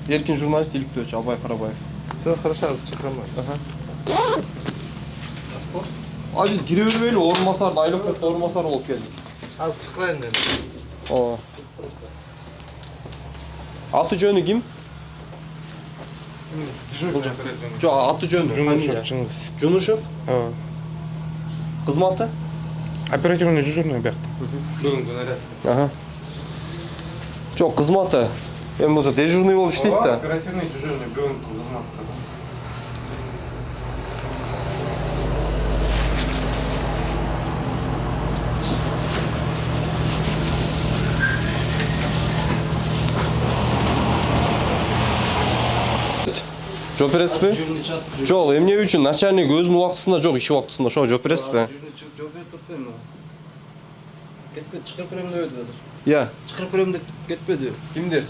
Эркин журналист иликтөөчү Албай Карабаев. Все хорошо, аз чакырам. А биз кире бербейли, орун басарды, айыл өкмөттүн орун басары болуп келдик. Az çıkırayım ben. Ооба. Аты жөнү ким? Жок, аты жөнү. Жунушев Чыңгыз. Жунушев? Ооба. Кызматы? Оперативный дежурный биякта. Бүгүнкү наряд. Аха. Жок, кызматы. Эми уже дежурный болуп иштейт да. Оперативный дежурный бүгүнкү кызматта. Жооп бересизби? Жок, эмне үчүн начальник өзүнүн убактысында жок, иш убактысында ошого жооп бересизби? Жооп берип атпайбы? Кетпеди, чыгарып берем деп атып атыр. Иә. Чыгарып берем деп кетпеди. Кимдер?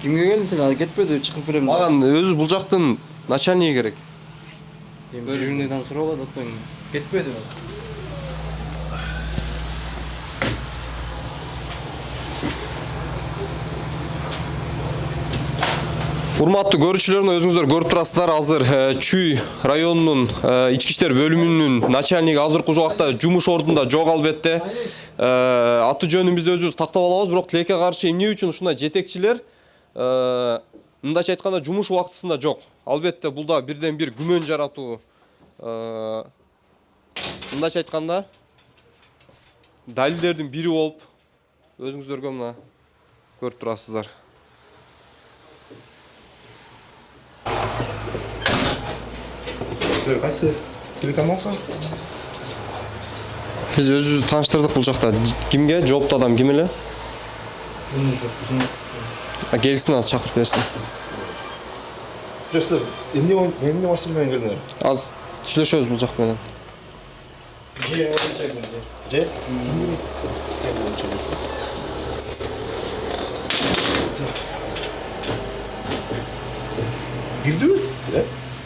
Кимге келдиңиз ал кетпеди, чыгарып берем. Маган өзү бул жактын начальниги керек. Дежурныйдан сурап алат атпаймынбы? Кетпеди. Урматтуу көрүүчүлөрүм, өзүңүздөр көрүп турасыздар, азыр Чүй районунун ички иштер бөлүмүнүн начальниги азыркы убакта жумуш ордунда жок албетте. Аты жөнүн биз өзүбүз тактап алабыз, бирок тилекке каршы эмне үчүн ушундай жетекчилер мындайча айтканда жумуш убактысында жок. Албетте бул да бирден бир күмөн жаратуу. Мындайча айтканда далилдердин бири болуп өзүңүздөргө мына көрүп турасыздар. Kaysı телеканалсың? Biz özümüzü tanıştırdık bu жақта. Kimge? Жооптуу адам ким эле? Келсин аз чакырып берсин. Достlar, эмне маселе менен келдиңер? Аз сүйлөшөбүз бул жак менен. Же? Girdi mi?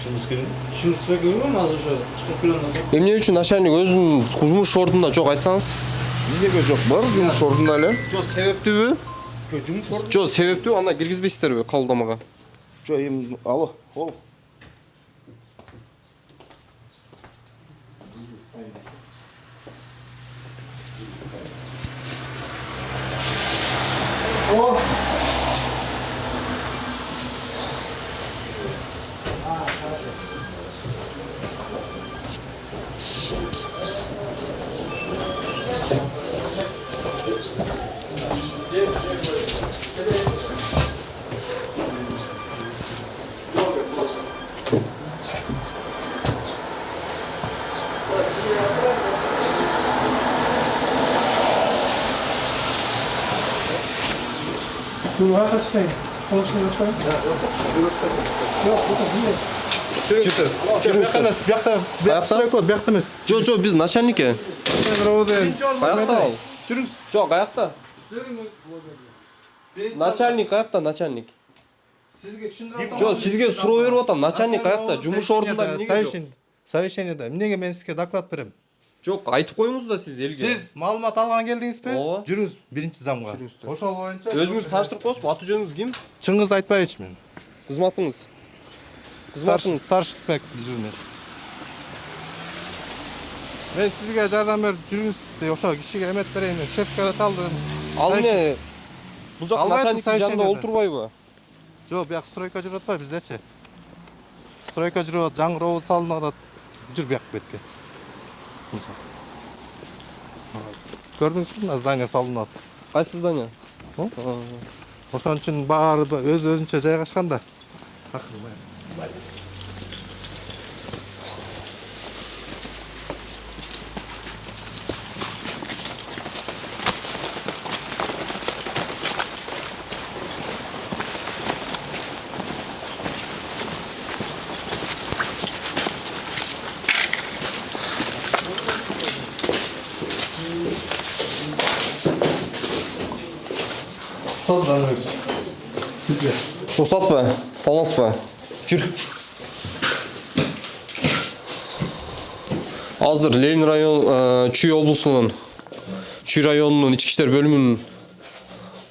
Чыңгызбек көрбөйм азыр ошо чыгып келем. Эмне үчүн начальник өзүнүн жумуш ордунда жок айтсаңыз? Эмнеге жок? Бар жумуш ордунда эле. Жок, себептүүбү? Жумуш ордунда. Жок, себептүү, анда киргизбейсиздерби кабылдамага? Жок, эми алло. Buraya kaçtayım? Konuşmayı yapayım. Yok, Жүріңіз. Жок, биз начальник экен. Каякта ал? Жүріңіз. Жок, каякта? Начальник каякта, начальник? Жок, сизге суроо берип атам. Начальник каякта? Жумуш ордунда эмнеге жок? Совещаниеда. Эмнеге мен сизге доклад берем? Жок, айтып коюңуз да сиз элге. Сиз маалымат алган келдиңизби? Ооба. Жүрүңүз биринчи замга. Ошол боюнча Өзүңүз тааныштырып коесузбу? Аты жөнүңүз ким? Чыңгыз Айтбаевич мен. Кызматыңыз? Старший инспектор дежурный. Мен сизге жардам берип жүрүңүз деп ошо кишиге эмет берейин. Шефкада чалдым. Ал эмне? Бул жак начальниктин жанында олтурбайбы? Жок, бияк стройка жүрүп атпайбы биздечи? Стройка жүрүп атат, жаңы ровод салынып атат. Жүр бияк бетке. Көрдүңүзбү? Здание салынып атат. Кайсы здание? Ошон үчүн баары өзүнчө жайгашкан да. Рұқсат па? Салмас па? Жүр. Азыр Ленин район Чүй облысының Чүй районунун ички иштер бөлүмүнүн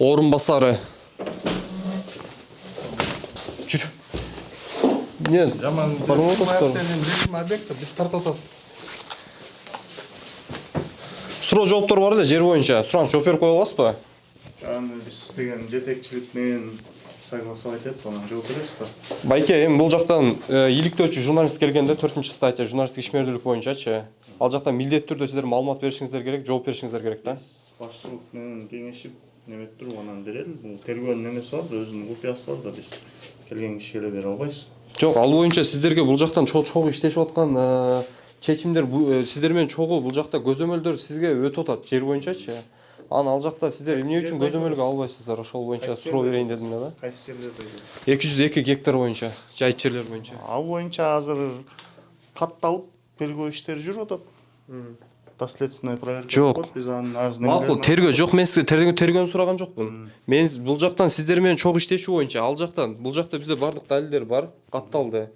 орун басары. Жүр. Не? Жаман объекті біз тартатасыз. Суроо жооптор бар эле жер боюнча. Сураң жооп берип кое аласыз ба? Біз деген жетекчилик менен согласовать этип, анан жооп беребиз да. Байке, эми бул жактан иликтөөчү журналист келгенде 4-статья журналисттик ишмердүүлүк боюнчачы. Ал жактан милдеттүү түрдө сиздер маалымат беришиңиздер керек, жооп беришиңиздер керек да. Башчылык менен кеңешип неметип туруп анан берели. Бул тергөөнүн немеси бар, өзүнүн копиясы бар да, биз келген кишиге эле бере албайбыз. Жок, ал боюнча сиздерге бул жактан чогуу иштешип аткан чечимдер сиздер менен чогуу бул жакта көзөмөлдөр сизге өтүп атат жер боюнчачы. Анан ал жакта сиздер эмне үчүн көзөмөлгө албайсыздар? Ошол боюнча суроо берейин дедим да. Кайсы жерлерде? 202 гектар боюнча, жайыт жерлер боюнча. Ал боюнча азыр катталып тергөө иштери жүрүп атат. Доследственная проверка. Жок. Биз анын азыр Макул, тергөө жок, мен сизге тергөөнү сураган жокмун. Мен бул жактан сиздер менен чогуу иштешүү боюнча, ал жактан бул жакта бизде бардык далилдер бар, катталды.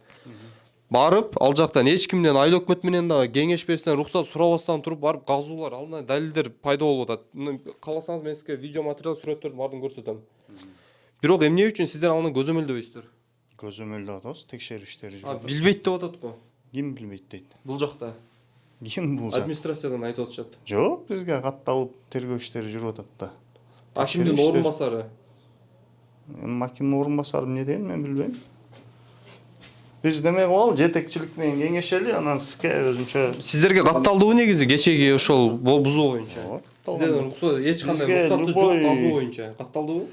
Барып, ал жактан эч кимден айыл өкмөт менен дагы кеңешпестен, рухсат сурабастан туруп барып казуулар, алдына далилдер пайда болуп атат. Кааласаңыз мен сизге видео материал, сүрөттөрдү бардын көрсөтөм. Бирок эмне үчүн сиздер аны көзөмөлдөбөйсүздөр? Көзөмөлдөп атабыз, текшерүү иштери жүрүп атат. Билбейт деп атат го. Ким билбейт дейт? Бул жакта. Ким бул жакта? Администрациядан айтып атышат. Жок, бизге катталып тергөө иштери жүрүп атат да. Акимдин орун басары. Акимдин орун басары эмне дейм, мен билбейм. Биз неме кылалы, жетекчилик менен кеңешели, анан сизге өзүнчө. Сиздерге катталдыбы негизи кечеги ошол бузуу боюнча? Сиздерден эч кандай рухсаты жок казуу боюнча катталдыбы?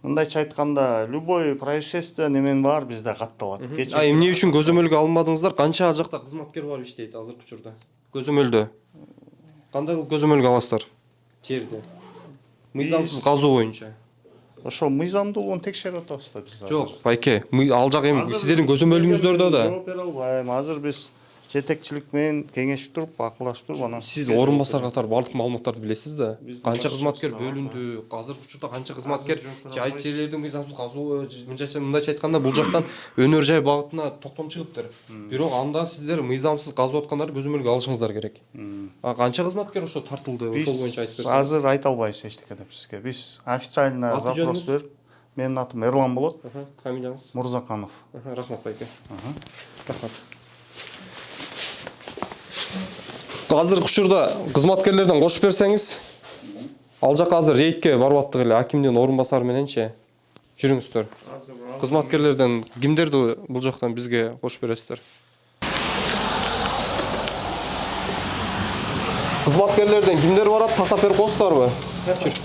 Мындайча айтканда, любой происшествие немен бар бизде катталат. Эмне үчүн көзөмөлгө алмадыңыздар? Канча жакта кызматкер барып иштейт азыркы учурда? Көзөмөлдө. Кандай кылып көзөмөлгө аласыздар? Жерде. Мыйзамсыз казуу боюнча. Ошо мыйзамдуулугун текшерип атабыз да биз. Жок, байке, ал жак эми сиздердин көзөмөлүңүздөрдө да. Жооп бере албайм. Азыр биз жетекчилик менен кеңешип туруп, акылдашып туруп анан сиз орун басар катары бардык маалыматтарды билесиз да. Канча кызматкер бөлүндү, азыркы учурда канча кызматкер жайыт жерлердин мыйзамсыз казуу, мындайча айтканда бул жактан өнөр жай багытына токтом чыгыптыр. Бирок анда сиздер мыйзамсыз казып аткандарды көзөмөлгө алышыңыздар керек. Канча кызматкер ошо тартылды, ошол боюнча айтып берсеңиз. Азыр айта албайбыз эчтеке деп сизге. Биз официально запрос берип, менин атым Эрлан болот. Фамилияңыз? Мурзаканов. Рахмат байке. Рахмат. Азыр учурда кызматкерлерден кошуп берсеңиз, ал жака азыр рейдке барып аттык эле акимдин орун басары мененчи. Жүрүңүздөр. Кызматкерлерден кимдерди бул жактан бизге кошуп бересиздер? Кызматкерлерден кимдер барат? Тактап берип коесуздарбы? Жүр.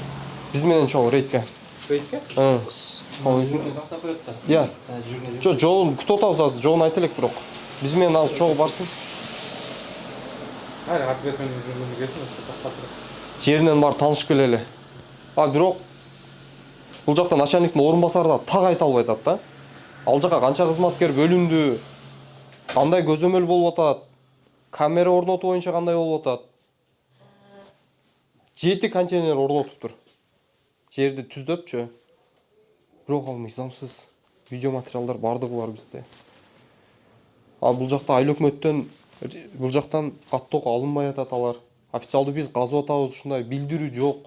Биз менен чогуу рейдке. Рейдке? Тактап коет да. Я. Жолун күтүп атабыз азыр, жолун айта элек бирок. Биз менен азыр чогуу барсын. Жеринен барып таанышып келели. Бирок бул жакта начальниктин орун басары да так айта албай атат да. Ал жака канча кызматкер бөлүндү, кандай көзөмөл болуп атат, камера орнотуу боюнча кандай болуп атат. 7 контейнер орнотуптур. Жерди түздөпчү. Бирок ал мыйзамсыз. Видео материалдар бардыгы бар бизде. Бул жакта айыл өкмөттөн бул жактан каттоого алынбай атат алар. Официалдуу биз казып атабыз, ушундай билдирүү жок.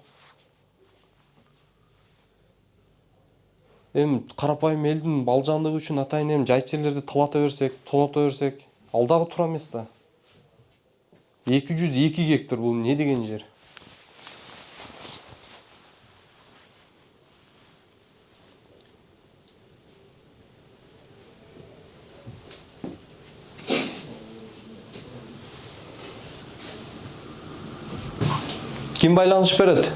Эми карапайым элдин балжандыгы үчүн атайын эми жайыт жерлерди талата берсек, тоното берсек, ал дагы туура эмес да. 202 гектар бул эмне деген жер? Kim байланышып берет?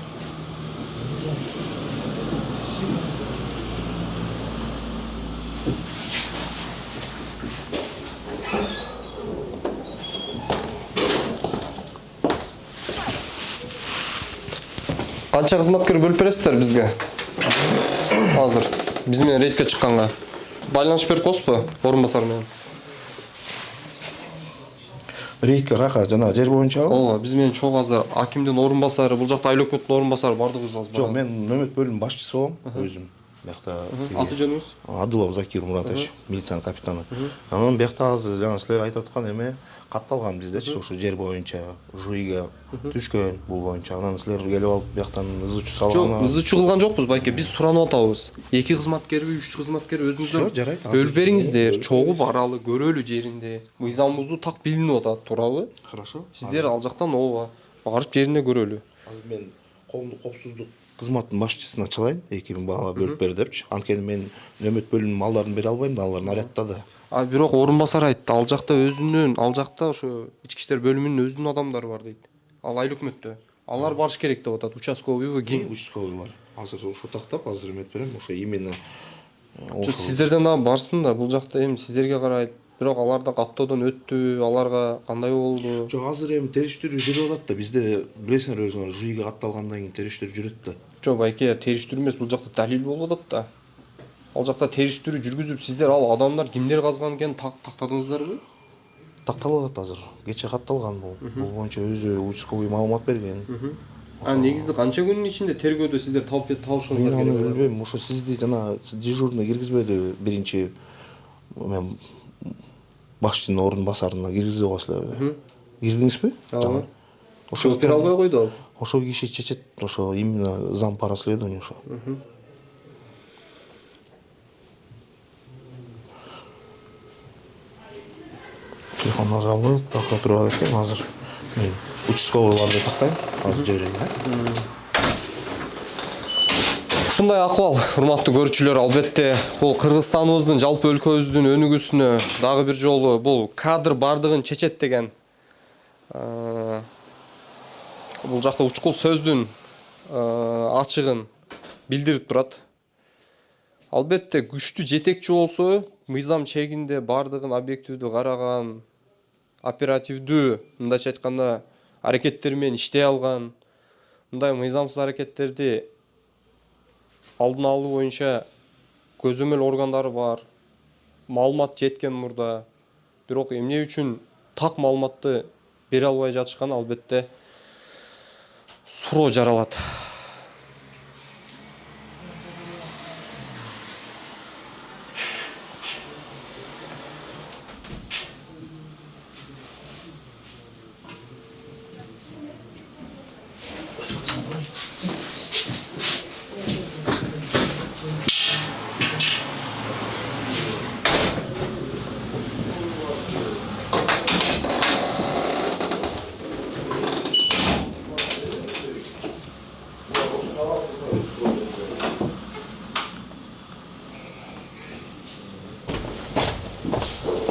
Канча кызматкер бөлүп бересиздер бизге? Азыр биз менен рейдке чыкканга. Байланышып берип коесузбу орун басары менен? Рейдке каяка жана жер боюнчабы? Ооба, биз менен чогуу азыр акимдин орун басары, бул жакта айыл өкмөттүн орун басары бардыгыбыз азыр. Жок, мен нөмөт бөлүм башчысы болом өзүм. Биякта Аты жөнүңүз? Адылов Закир Муратович, милициянын капитаны. Анан биякта азыр жана силер айтып аткан эме катталган биздечи, ошо жер боюнча жуйга түшкөн бул боюнча. Анан силер келип алып бияктан ызычуу салган. Жок, ызычуу кылган жокпуз байке. Биз суранып атабыз. 2 кызматкерби, 3 кызматкер өзүңүздөр жарайт. бөлүп бериңиздер, чогуу баралы, көрөлү жеринде. Мыйзамыбызды так билинип атат, туурабы? Хорошо. Сиздер ал жактан ооба барып жеринде көрөлү. Азыр мен коомдук коопсуздук кызматынын башчысына чалайын, 2000 бала бөлүп бер депчи. Анткени мен нөмөт бөлүмүнүн малдарын бере албайм да, алар нарядтады. Бирок орун басар айтты, ал жакта өзүнүн, ал жакта ошо ички иштер бөлүмүнүн өзүнүн адамдары бар дейт. Ал айыл өкмөттө. Алар барыш керек деп атат. Участковыйбы, ким? Участковыйлар. Азыр ошо тактап, азыр эмет берем, ошо именно Сиздерден да барсын да, бул жакта эми сиздерге карайт. Бирок алар да каттоодон өттү, аларга кандай болду? Жок, азыр эми териштирүү жүрүп атат да. Бизде билесиңер өзүңөр, жуйга катталгандан кийин териштирүү жүрөт да. Жок, байке, териштирүү эмес, бул жакта далил болуп атат да. Ал жакта териштирүү жүргүзүп, сиздер ал адамдар кимдер казган экенин тактадыңыздарбы? Такталып атат азыр. Кече катталган бул. Бул боюнча өзү участковый маалымат берген. Негизи канча күнүн ичинде тергөөдө сиздер табышыңыздар керек? Мен аны билбейм. Ошо сизди жана дежурный киргизбеди, биринчи мен башчынын орун басарына киргизип коесуздар. Кирдиңизби? Ооба. Ошо бере албай койду ал. Ошо киши чечет, ошо именно зам по расследованию ошо. Телефонду албай, прокуратурага кеткен азыр. Мен участковыйларды тактайм, азыр жиберейин. Ушундай акыбал, урматтуу көрүүчүлөр, албетте бул Кыргызстаныбыздын, жалпы өлкөбүздүн өнүгүүсүнө дагы бир жолу бул кадр бардыгын чечет деген бул жакта учкул сөздүн ачыгын билдирип турат. Албетте күчтүү жетекчи болсо, мыйзам чегинде бардыгын объективдүү караган, оперативдүү, мындайча айтканда, аракеттер менен иштей алган, мындай мыйзамсыз аракеттерди алдын алуу боюнча көзөмөл органдары бар, маалымат жеткен мурда. Бирок эмне үчүн так маалыматты бере албай жатышканы албетте суроо жаралат.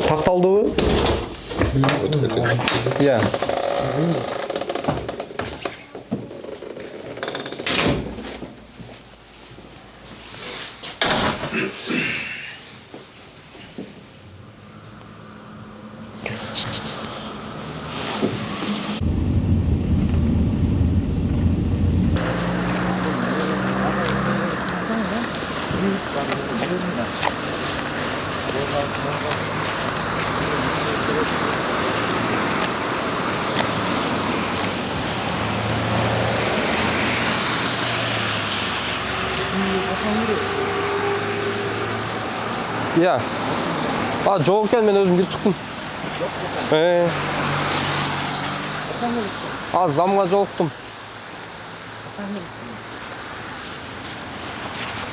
Такталдыбы? Иә. Иә. Жоқ екен, мен өзім кіріп шықтым. Замға жолықтым.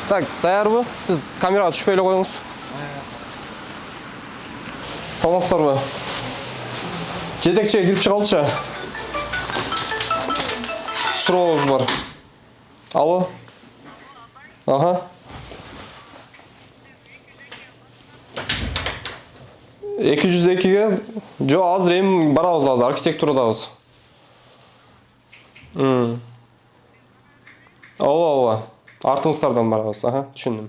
Так, даяр бі? Сіз камераға түшпейлі қойыңыз. Саламатсыздар бі? Жетекшіге кіріп шығалдыша. Сұрауыңыз бар. Алло? Аха. Эки жүз экиге? Жо, азыр эми барабыз азыр, архитектурадабыз. Ооба. Артыңыздардан барабыз, аха, түшүндүм.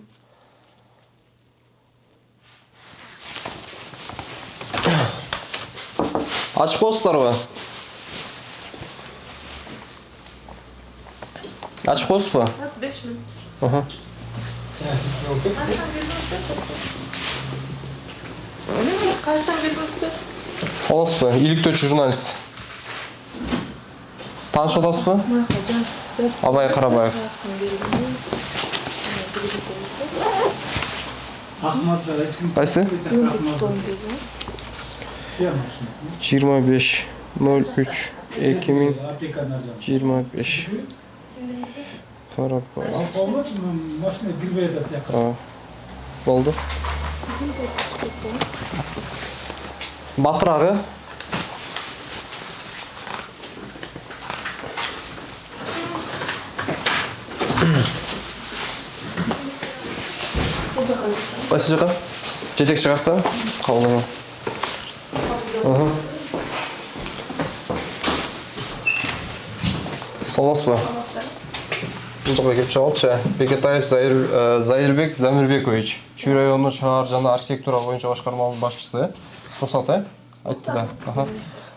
Ачып коесуздарбы? Ачып коесузбу? 5 мүнөт. Аха. Кайдан келдиңиздер? Саламатсызбы? Иликтөөчү журналист. Таанышып атасызбы? Абай Карабаев. Кайсы? 25.03.2025. Карабаев. Болду. Батырагы. Кайсы жака? Жетекчи жакта. Кабылдана. Саламатсызбы? Бул жака келип чыгып Бекетаев Заирбек Замирбекович, Чүй району шаар жана архитектура боюнча башкармалын башчысы. Рухсат, айтты да.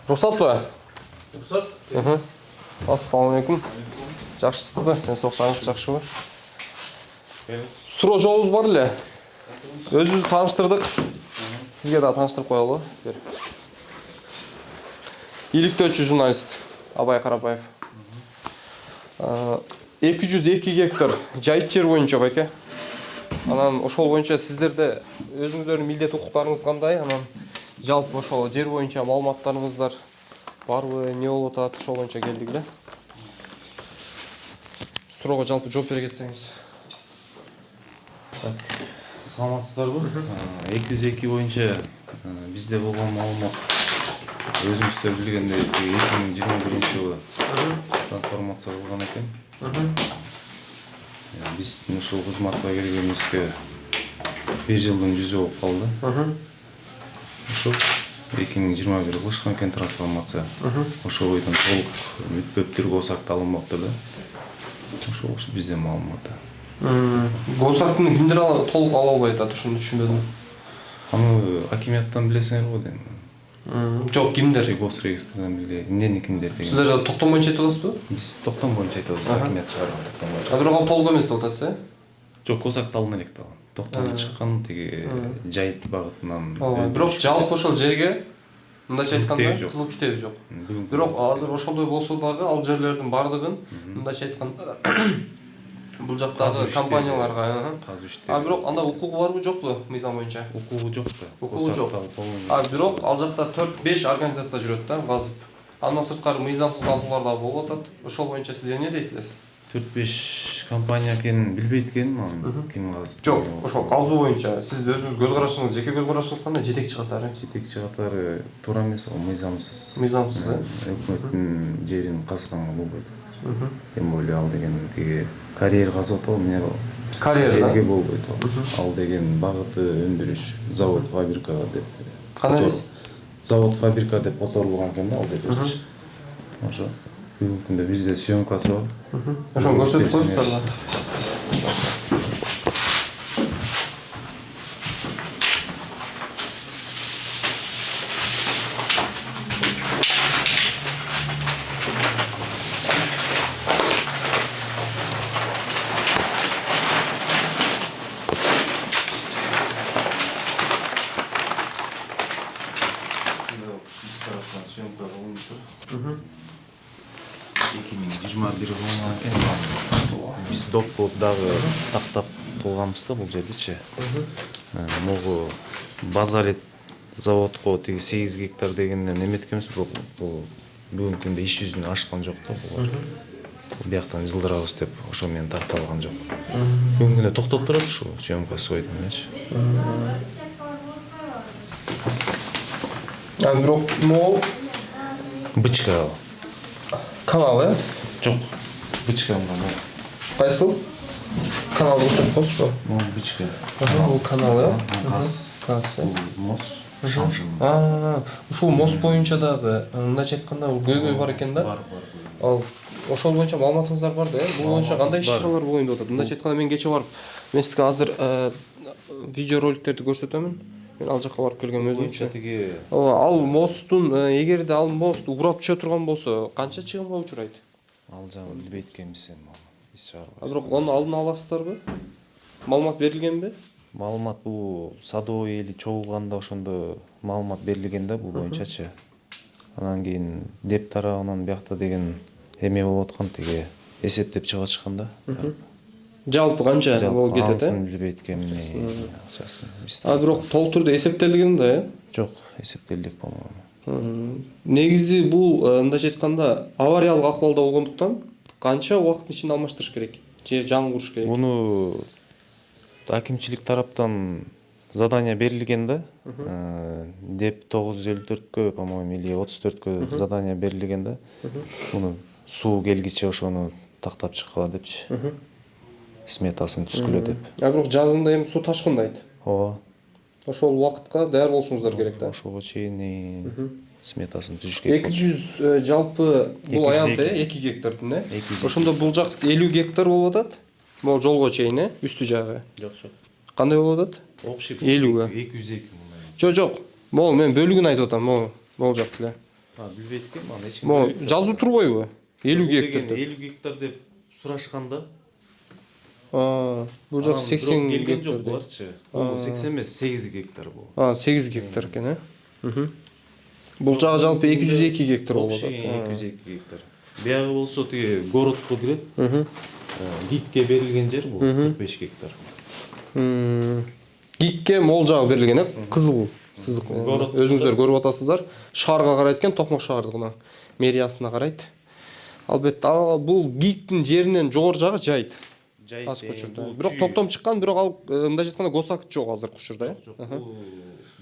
Рухсатпы? Рухсат. Ассаламу алейкум. Жакшысызбы? Денсаулыктарыңыз жакшыбы? Суроо жообуз бар эле. Өзүбүздү тааныштырдык. Сизге да тааныштырып коелу. Иликтөөчү журналист Абай Карабаев. 202 гектар жайыт жер боюнча байке. Анан ошол боюнча сиздерде өзүңүздөрдүн милдет укуктарыңыз кандай? Анан жалпы ошол жер боюнча маалыматтарыңыздар барбы, эмне болуп атат? Ошол боюнча келдик эле. Суроого жалпы жооп бере кетсеңиз. Саламатсыздарбы? 202 боюнча бизде болгон маалымат өзүңүздөр билгендей 2021-жылы трансформация кылган экен. Биздин ушул кызматка келгенибизге 1 жылдын жүзү болуп калды. Ошол 2021 кылышкан экен трансформация. Ошол бойдон толук бүт-бүттүр госакта алынмаптыр да. Ошол биздин маалымат. Госактын кимдер толук ала албай атат, ошону түшүнбөдүм. Аны акимияттан билесиңер го дейм. Жок, кимдер? Госрегистрден биле. Эмнени кимдер деген. Сиздер токтом боюнча айтып атасызбы? Биз токтом боюнча айтып атабыз, акимият чыгарган токтом боюнча. Бирок ал толук эмес деп атасыз, э? Жок, госакта алына элек да. Токтомдон чыккан тиги жайыт багытынан. Бирок жалпы ошол жерге мындайча айтканда кызыл китеби жок. Бирок азыр ошондой болсо дагы ал жерлердин бардыгын мындайча айтканда бул жактагы компанияларга бирок анда укугу барбы жокпу мыйзам боюнча? Укугу жок да. Укугу жок. Бирок ал жакта 4-5 организация жүрөт да, казып. Андан сырткары мыйзамсыз казуулар да болуп атат. Ошол боюнча сиз эмне дейсиз? 4-5 компания экенин билбейт экенмин аны. Ким казып? Жок, ошол казуу боюнча сиз өзүңүз көз карашыңыз, жеке көз карашыңыз кандай? Жетекчи катары? Жетекчи катары туура эмес, ал мыйзамсыз. Мыйзамсыз, э? Өкмөттүн жерин казганга болбойт. Тем более ал деген тиги карьер казып атабы, эмне карьерге болбойт. Ал деген багыты өндүрүш, завод, фабрика деп. Кандай эмес? Завод, фабрика деп которулган экен да ал жерде. Ошо бүгүнкү күндө бизде съемкасы бар. Ошону көрсөтүп коесуздарбы? Съемка кылынып тур. 2021 кылынган экен. Биз доп болуп дагы тактап кылганбыз да бул жердечи. Могу база эле заводко тиги 8 гектар дегенден эметкенбиз, бирок бул бүгүнкү күндө иш жүзүнө ашкан жок да булар. Бияктан жылдырабыз деп ошо менен такталган жок. Бүгүнкү күндө токтоп турат ушу съемкасы койдум элечи. Бирок могу бычка канал, э? Жок, бычка мына. Кайсыл? Канал көрсөтүп коесузбу? Могу бычка. Бул канал, э? Газ, мост. Ушул мост боюнча дагы мындайча айтканда көйгөй бар экен да? Бар. Ал ошол боюнча маалыматыңыздар бар да, э? Бул боюнча кандай иш-чаралар болоюн деп атат? Мындайча айтканда мен кече барып, мен сизге азыр видеороликтерди көрсөтөмүн. Мен ал жакка барып келгем өзүмчө. Ал мосттун эгерде ал мост урап түшө турган болсо, канча чыгымга учурайт? Ал жагын билбейт экенбиз эми. Биз чыгарбайбыз. Бирок аны алдын аласыздарбы? Маалымат берилгенби? маалымат бул садовый эли чогулганда ошондо маалымат берилген да бул боюнчачы. Анан кийин деп тарабынан биякта деген эме болуп аткан тиги эсептеп чыгып атышкан да. Жалпы канча болуп кетет, Анысын билбейт экенмин акчасын. Бирок толук түрдө эсептелген да, Жок, эсептелдик болмогон. Негизи бул мындайча айтканда авариялык акыбалда болгондуктан канча убакыттын ичинде алмаштырыш керек же жаңы куруш керек? Буну акимчилик тараптан задание берилген да. Деп 954-кө, по-моему, или 34-кө задание берилген да. Буну суу келгиче ошону тактап чыккыла депчи. Сметасын түзгүлө деп. Бирок жазында эми суу ташкындайт. Ооба. Ошол убакытка даяр болушуңуздар керек да. Ошого чейин сметасын түзүш керек. 200 жалпы бул аянты 2 гектардын, Ошондо бул жак 50 гектар болуп атат. Могу жолго чейин, үстү жагы. Жок, жок. Кандай болуп атат? 50-га. 202 Жок, жок. Могу мен бөлүгүн айтып атам, могу жак эле. Билбейт экен, мага эч ким. Могу жазуу турбойбу? 50 гектар деп. 50 гектар деп сурашканда. Бул жак 80 гектар деп. Бул 80 эмес, 8 гектар бул. 8 гектар экен, Бул жагы жалпы 202 гектар болуп атат. 202 гектар. Биягы болсо тиги городко кирет. ГИКке берилген жер бул 45 гектар. ГИКке мол жагы берилген, кызыл сызык. Өзүңүздөр көрүп атасыздар. Шаарга карайт экен, Токмок шаардыгына, мэриясына карайт. Албетте бул ГИКтин жеринен жогору жагы жайыт. Азыр учурда. Бирок токтом чыккан, бирок ал мындай айтканда госакт жок азыр учурда. Бул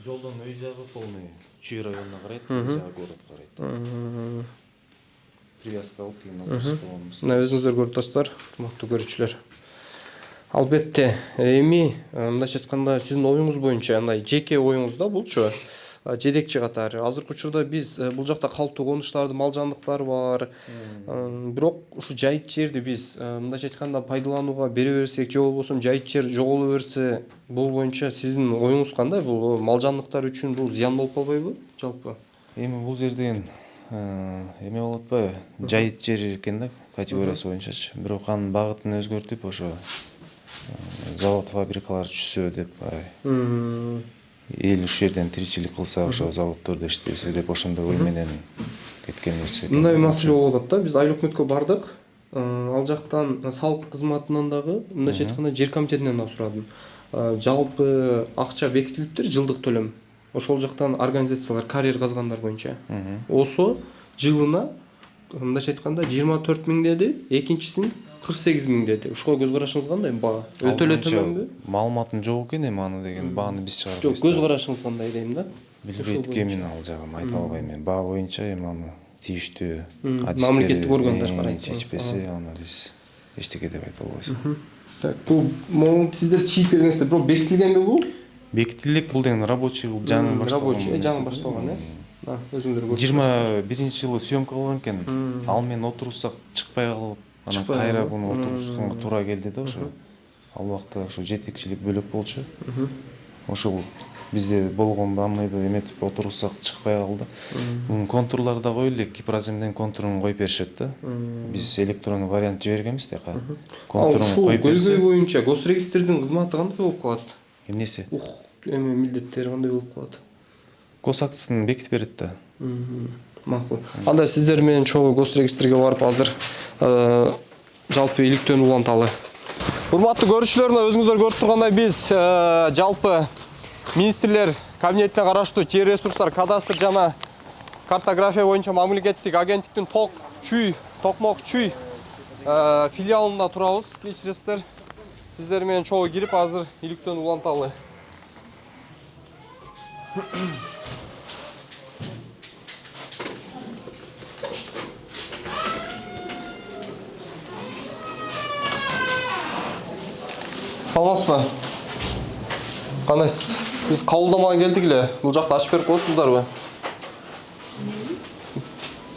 жолдон өй жагы полный Чүй районуна карайт, жагы город карайт. Привязка алып деген болобуз. Мына өзүңүздөр көрүп атасыздар, урматтуу көрүүчүлөр. Албетте, эми мындайча айтканда сиздин оюңуз боюнча, андай жеке оюңуз да булчу. Жетекчи катары. Азыркы учурда биз бул жакта калктуу конуштарды, мал жандыктар бар. Бирок ушу жайыт жерди биз мындайча айтканда пайдаланууга бере берсек, же болбосо жайыт жер жоголо берсе, бул боюнча сиздин оюңуз кандай? Бул мал жандыктар үчүн бул зыян болуп калбайбы жалпы? Эми бул жерден эме болот атпайбы? Жайыт жер экен да, категориясы боюнчачы. Бирок анын багытын өзгөртүп, ошо завод, фабрикалар түшсө деп, эл ушул жерден тиричилик кылса, ошо заводдордо иштесе деп ошондой ой менен кеткен нерсе. Мындай маселе болуп атат да, биз айыл өкмөткө бардык. Ал жактан салык кызматынан дагы, мындайча айтканда жер комитетинен да сурадым. Жалпы акча бекитилиптир, жылдык төлөм. Ошол жактан организациялар карьер казгандар боюнча. Осо жылына мындайча айтканда 24 000 деди, экинчисин 48 000 деди. Ушуга көз карашыңыз кандай баа? Өтө эле төмөнбү? Маалыматым жок экен эми аны деген бааны биз чыгарып. Жок, көз карашыңыз кандай дейм да? Билбейт экенмин ал жагын айта албайм мен. Баа боюнча эми аны тийиштүү мамлекеттик органдар карайт. Чечпесе, аны биз эчтеке деп айта албайбыз. Так, бул могу сиздер чийип бергенсиздер, бирок бекитилгенби бул? Бекитилик, бул деген рабочий, бул жаңы башталган. Рабочий, жаңы башталган, өзүңдөр көрүп. 21-жылы съемка кылган экен. Ал менен отурсак чыкпай калып, анан кайра буну отурусканга туура келди да ошо. Ал убакта ошо жетекчилик бөлөк болчу. Ошол бизде болгондо амайды эметип отурсак чыкпай калды. Бунун контурлары да коюлду, Кипраземден контурун коюп беришет да. Биз электрондук вариант жибергенбиз дека. Контурун коюп берсе, көйгөй боюнча госрегистрдин кызматы кандай болуп калат? Эмнеси? Эми милдеттери кандай болуп калат? Госактысын бекитип берет да. Макул. Анда сиздер менен чогуу госрегистрге барып азыр жалпы иликтөөнү уланталы. Урматтуу көрүүчүлөр, өзүңүздөр көрүп тургандай биз жалпы министрлер кабинетине караштуу жер ресурстар, кадастр жана картография боюнча мамлекеттик агенттиктин Токмок Чүй филиалында турабыз. Кечиресиздер. Сиздер менен чогуу кирип азыр иликтөөнү уланталы. Саламатсызбы? Кандайсыз? Биз кабылдамага келдик эле. Бул жакта ачып берип коесуздарбы?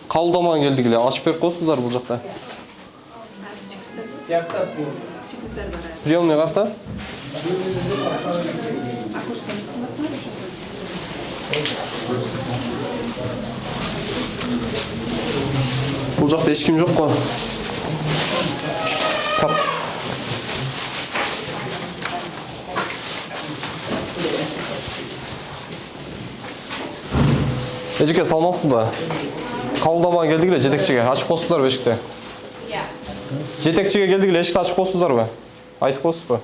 Кабылдамага келдик эле. Ачып берип коесуздар бул жакта? Жакта приемный карта? Бул жакта эч ким жокко. Эжеке саламатсызбы? Кабылдамага келдик эле жетекчиге. Ачып коесуздарбы эшикти? Жетекчиге келдик эле эшикти ачып коесуздарбы? Айтып коесузбу?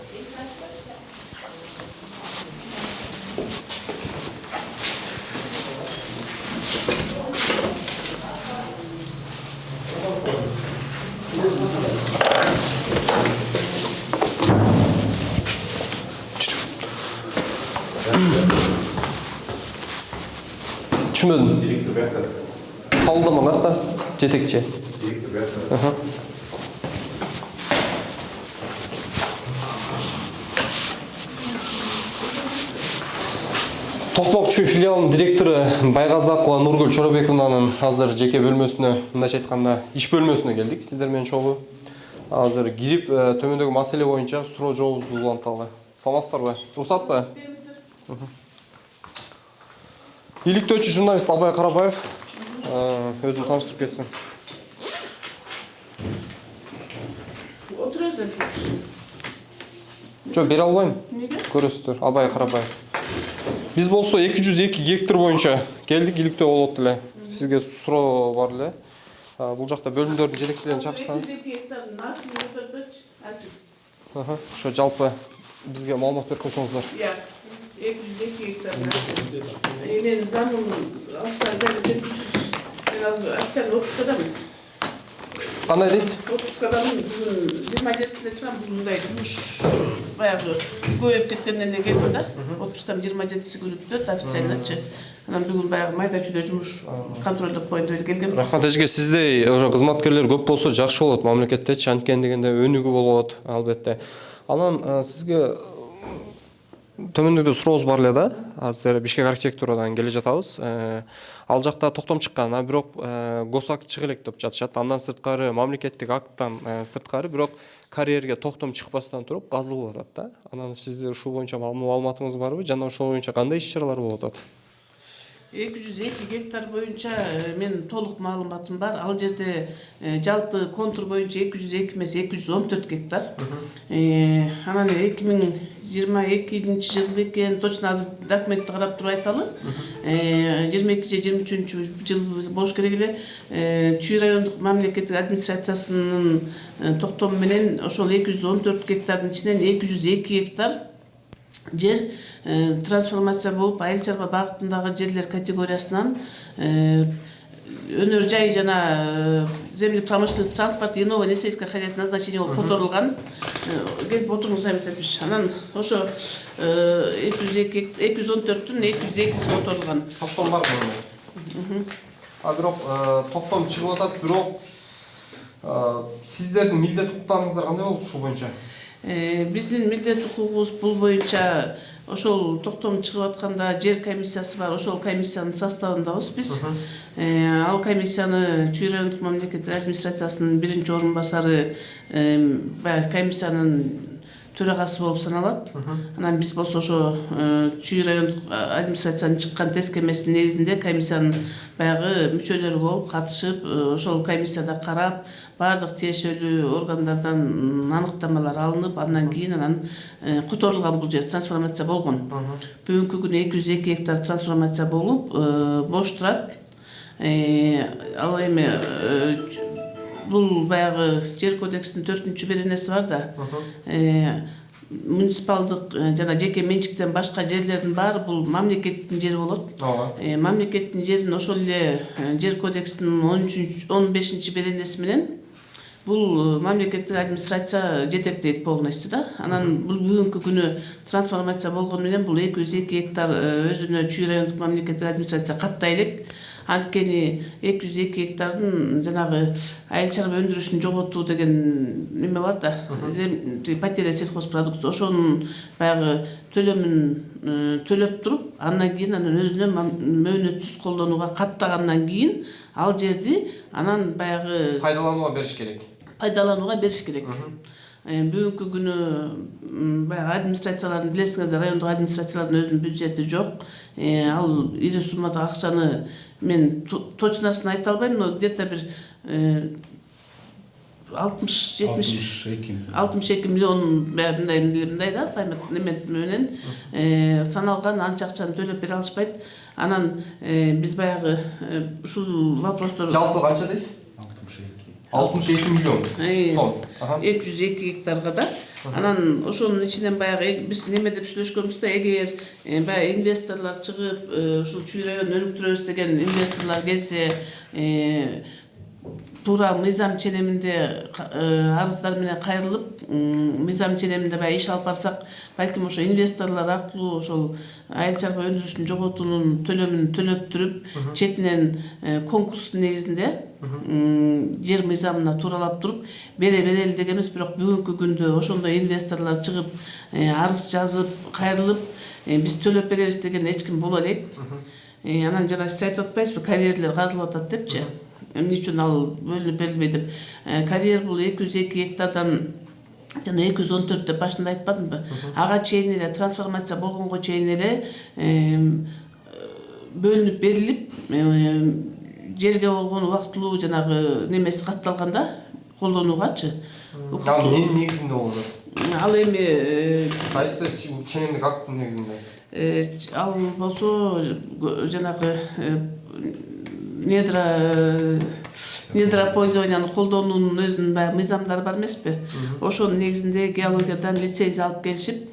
Түшүнбөдүм. Кабылдама какта? Жетекчи. Токмок Чүй филиалынын директору Байгазакова Нургүл Чоробековнанын азыр жеке бөлмөсүнө, мындайча айтканда, иш бөлмөсүнө келдик. Сиздер менен чогуу азыр кирип, төмөндөгү маселе боюнча суроо жообубузду уланталы. Саламатсыздарбы? Уруксатпы? Иликтөөчү журналист Абай Карабаев өзүн тааныштырып кетсин. Отурасың. Жок, бере албайм. Неге? Көрөсүздөр, Абай Карабаев. Биз болсо 202 гектар боюнча келдик, иликтөө болот эле. Сизге суроо бар эле. Бул жакта бөлүмдөрдүн жетекчилерин чакырсаңыз. 202 гектардын Ошо жалпы бизге маалымат берип койсоңуздар. 202 гектардын мен заңым аштан мен азыр акцияны отпускадамын. Кандай дейсиз? Отпускадамын. 27-синде чыгам, мындай жумуш баягы көбөйүп кеткенден келдим да. Отпускам 27-си күнү өтөт официальнычы. Анан бүгүн баягы майда чүйдө жумуш контролдоп коеюн деп келгем. Рахмат эжеке, сиздей кызматкерлер көп болсо жакшы болот мамлекеттечи, анткени дегенде өнүгүү болот албетте. Анан сизге төмөндөгү сурообуз бар эле да. Азыр Бишкек архитектурадан келе жатабыз. Ал жакта токтом чыккан, бирок госак чыга элек деп жатышат. Андан сырткары мамлекеттик акттан сырткары бирок карьерге токтом чыкпастан туруп казылып атат да. Анан сиздер ушул боюнча маалыматыңыз барбы? Жана ошол боюнча кандай иш-чаралар болуп атат? 202 гектар боюнча мен толук маалыматым бар. Ал жерде жалпы контур боюнча 202 эмес 214 гектар. Анан 2022 жыл бекен точно азыр документти карап туруп айталы. 22 же 23 жыл болуш керек эле. Чүй райондук мамлекеттик администрациясынын токтому менен ошол 214 гектардын ичинен 202 гектар жер трансформация болуп айыл чарба багытындагы жерлер категориясынан өнөр жай жана земли промышленность транспорт и новое несельское хозяйство назначение болуп которулган. Келип отуруңуз айтып. Анан ошо 214-түн 202-си которулган. Токтом бар мында. Бирок токтом чыгып атат, бирок сиздердин милдет укуктарыңыздар кандай болду ушул боюнча? Биздин милдет укугубуз бул боюнча ошол токтом чыгып атканда жер комиссиясы бар, ошол комиссиянын составындабыз биз. Ал комиссияны Чүй райондук мамлекеттик администрациясынын биринчи орун басары комиссиянын төрагасы болуп саналат. Анан биз болсо ошо Чүй райондук администрациянын чыккан тескемесинин негизинде комиссиянын баягы мүчөлөрү болуп катышып, ошол комиссияда карап, бардык тиешелүү органдардан аныктамалар алынып, андан кийин которулган бул жер трансформация болгон. Бүгүнкү күнү 202 гектар трансформация болуп бош турат. Ал эми бул баягы жер кодексинин 4-беренеси бар да. Муниципалдык жана жеке менчиктен башка жерлердин баары бул мамлекеттин жери болот. Мамлекеттин жерин ошол эле жер кодексинин 15-беренеси менен бул мамлекеттик администрация жетектейт полностью да. Анан бул бүгүнкү күнү трансформация болгону менен бул 202 гектар өзүнө Чүй райондук мамлекеттик администрация каттай элек. Анткени 202 гектардын жанагы айыл чарба өндүрүшүн жоготуу деген неме бар да. Потеря сельхозпродукции ошонун баягы төлөмүн төлөп туруп, андан кийин өзүнө мөөнөтсүз колдонууга каттагандан кийин ал жерди анан баягы пайдаланууга бериш керек. Бүгүнкү күнү баягы администрациялардын билесиңердер, райондук администрациялардын өзүнүн бюджети жок. Ал ири суммада акчаны мен точносын айта албайм, но где-то бир 62 миллион мындай да паймат немен менен саналган анча акчаны төлөп бере алышпайт. Анан биз баягы ушул вопростор Жалпы канча дейсиз? 62 миллион сом. 202 гектарга да. Анан ошонун ичинен баягы биз неме деп сүйлөшкөнбүз да, эгер баягы инвесторлор чыгып ушул чүй районун өнүктүрөбүз деген инвесторлор келсе, туура мыйзам ченеминде арыздар менен кайрылып, мыйзам ченеминде баягы иш алып барсак, балким ошо инвесторлор аркылуу ошол айыл чарба өндүрүшүн жоготуунун төлөмүн төлөттүрүп, четинен конкурстун негизинде жер мыйзамына тууралап туруп бере берели деген эмес, бирок бүгүнкү күндө ошондой инвесторлор чыгып арыз жазып кайрылып биз төлөп беребиз деген эч ким боло элек. Анан жана сиз айтып атпайсызбы, карьерлер казылып атат депчи. Эмне үчүн ал бөлүнүп берилбей деп. Карьер бул 202 гектардан жана 214 деп башында айтпадымбы? Ага чейин эле трансформация болгонго чейин эле бөлүнүп берилип, жерге болгон убактылуу жанагы немеси катталганда колдонуугачы. Ал эмнин негизинде болот? Ал эми Кайсы ченемдик акттын негизинде? Ал болсо жанагы недропользованияны колдонуунун өзүнүн баягы мыйзамдары бар эмеспи? Ошонун негизинде геологиядан лицензия алып келишип,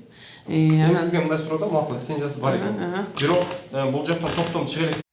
Сизге мындай суроо да, макул лицензиясы бар экен. Бирок бул жактан токтом чыга элек